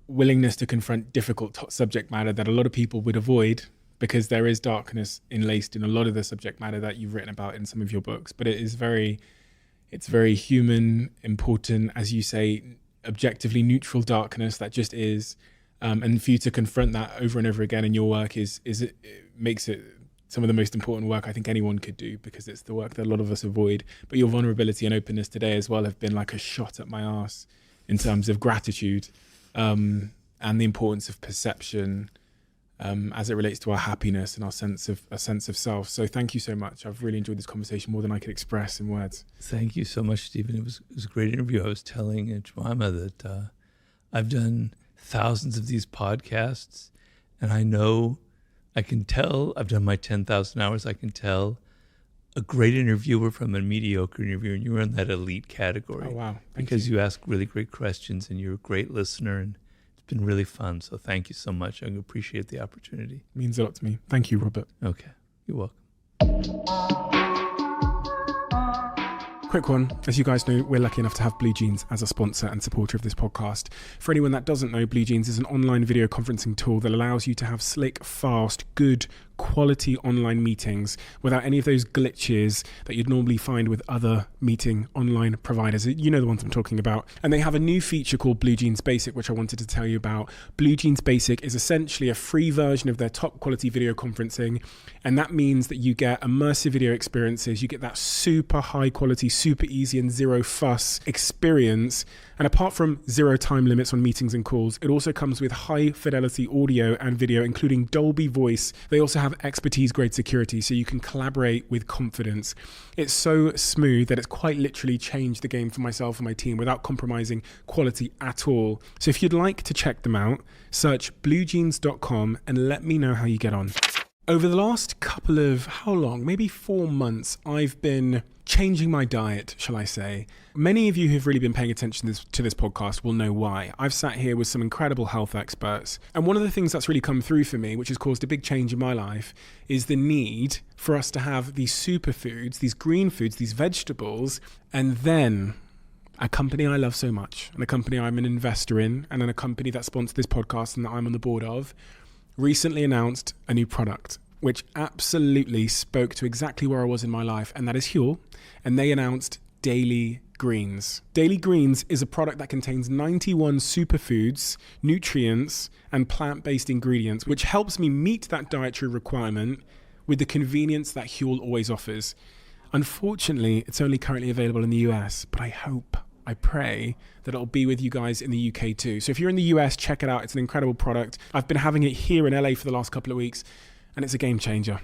willingness to confront difficult subject matter that a lot of people would avoid because there is darkness enlaced in a lot of the subject matter that you've written about in some of your books. But it's very human, important, as you say, objectively neutral darkness that just is. And for you to confront that over and over again in your work it makes it some of the most important work I think anyone could do, because it's the work that a lot of us avoid. But your vulnerability and openness today as well have been like a shot at my arse in terms of gratitude and the importance of perception as it relates to our happiness and our sense of self. So thank you so much. I've really enjoyed this conversation more than I could express in words. Thank you so much, Stephen. It was a great interview. I was telling Jemima that I've done thousands of these podcasts, and I can tell, I've done my 10,000 hours, I can tell a great interviewer from a mediocre interviewer, and you were in that elite category. Oh, wow. Because you ask really great questions, and you're a great listener, and it's been really fun. So thank you so much. I appreciate the opportunity. It means a lot to me. Thank you, Robert. Okay. You're welcome. Quick one. As you guys know, we're lucky enough to have Blue Jeans as a sponsor and supporter of this podcast. For anyone that doesn't know, Blue Jeans is an online video conferencing tool that allows you to have slick, fast, good, quality online meetings without any of those glitches that you'd normally find with other meeting online providers. You know the ones I'm talking about. And they have a new feature called Blue Jeans Basic, which I wanted to tell you about. Blue Jeans Basic is essentially a free version of their top quality video conferencing. And that means that you get immersive video experiences. You get that super high quality, super easy and zero fuss experience. And apart from 0 time limits on meetings and calls, it also comes with high fidelity audio and video, including Dolby Voice. They also have expertise grade security, so you can collaborate with confidence. It's so smooth that it's quite literally changed the game for myself and my team without compromising quality at all. So if you'd like to check them out, search bluejeans.com and let me know how you get on. Over the last couple of, maybe 4 months, I've been changing my diet, shall I say. Many of you who've really been paying attention to this podcast will know why. I've sat here with some incredible health experts. And one of the things that's really come through for me, which has caused a big change in my life, is the need for us to have these superfoods, these green foods, these vegetables, and then a company I love so much, and a company I'm an investor in, and then a company that sponsored this podcast and that I'm on the board of, recently announced a new product, which absolutely spoke to exactly where I was in my life, and that is Huel. And they announced Daily Greens. Daily Greens is a product that contains 91 superfoods, nutrients, and plant-based ingredients, which helps me meet that dietary requirement with the convenience that Huel always offers. Unfortunately, it's only currently available in the US, but I pray that it'll be with you guys in the UK too. So if you're in the US, check it out. It's an incredible product. I've been having it here in LA for the last couple of weeks, and it's a game changer.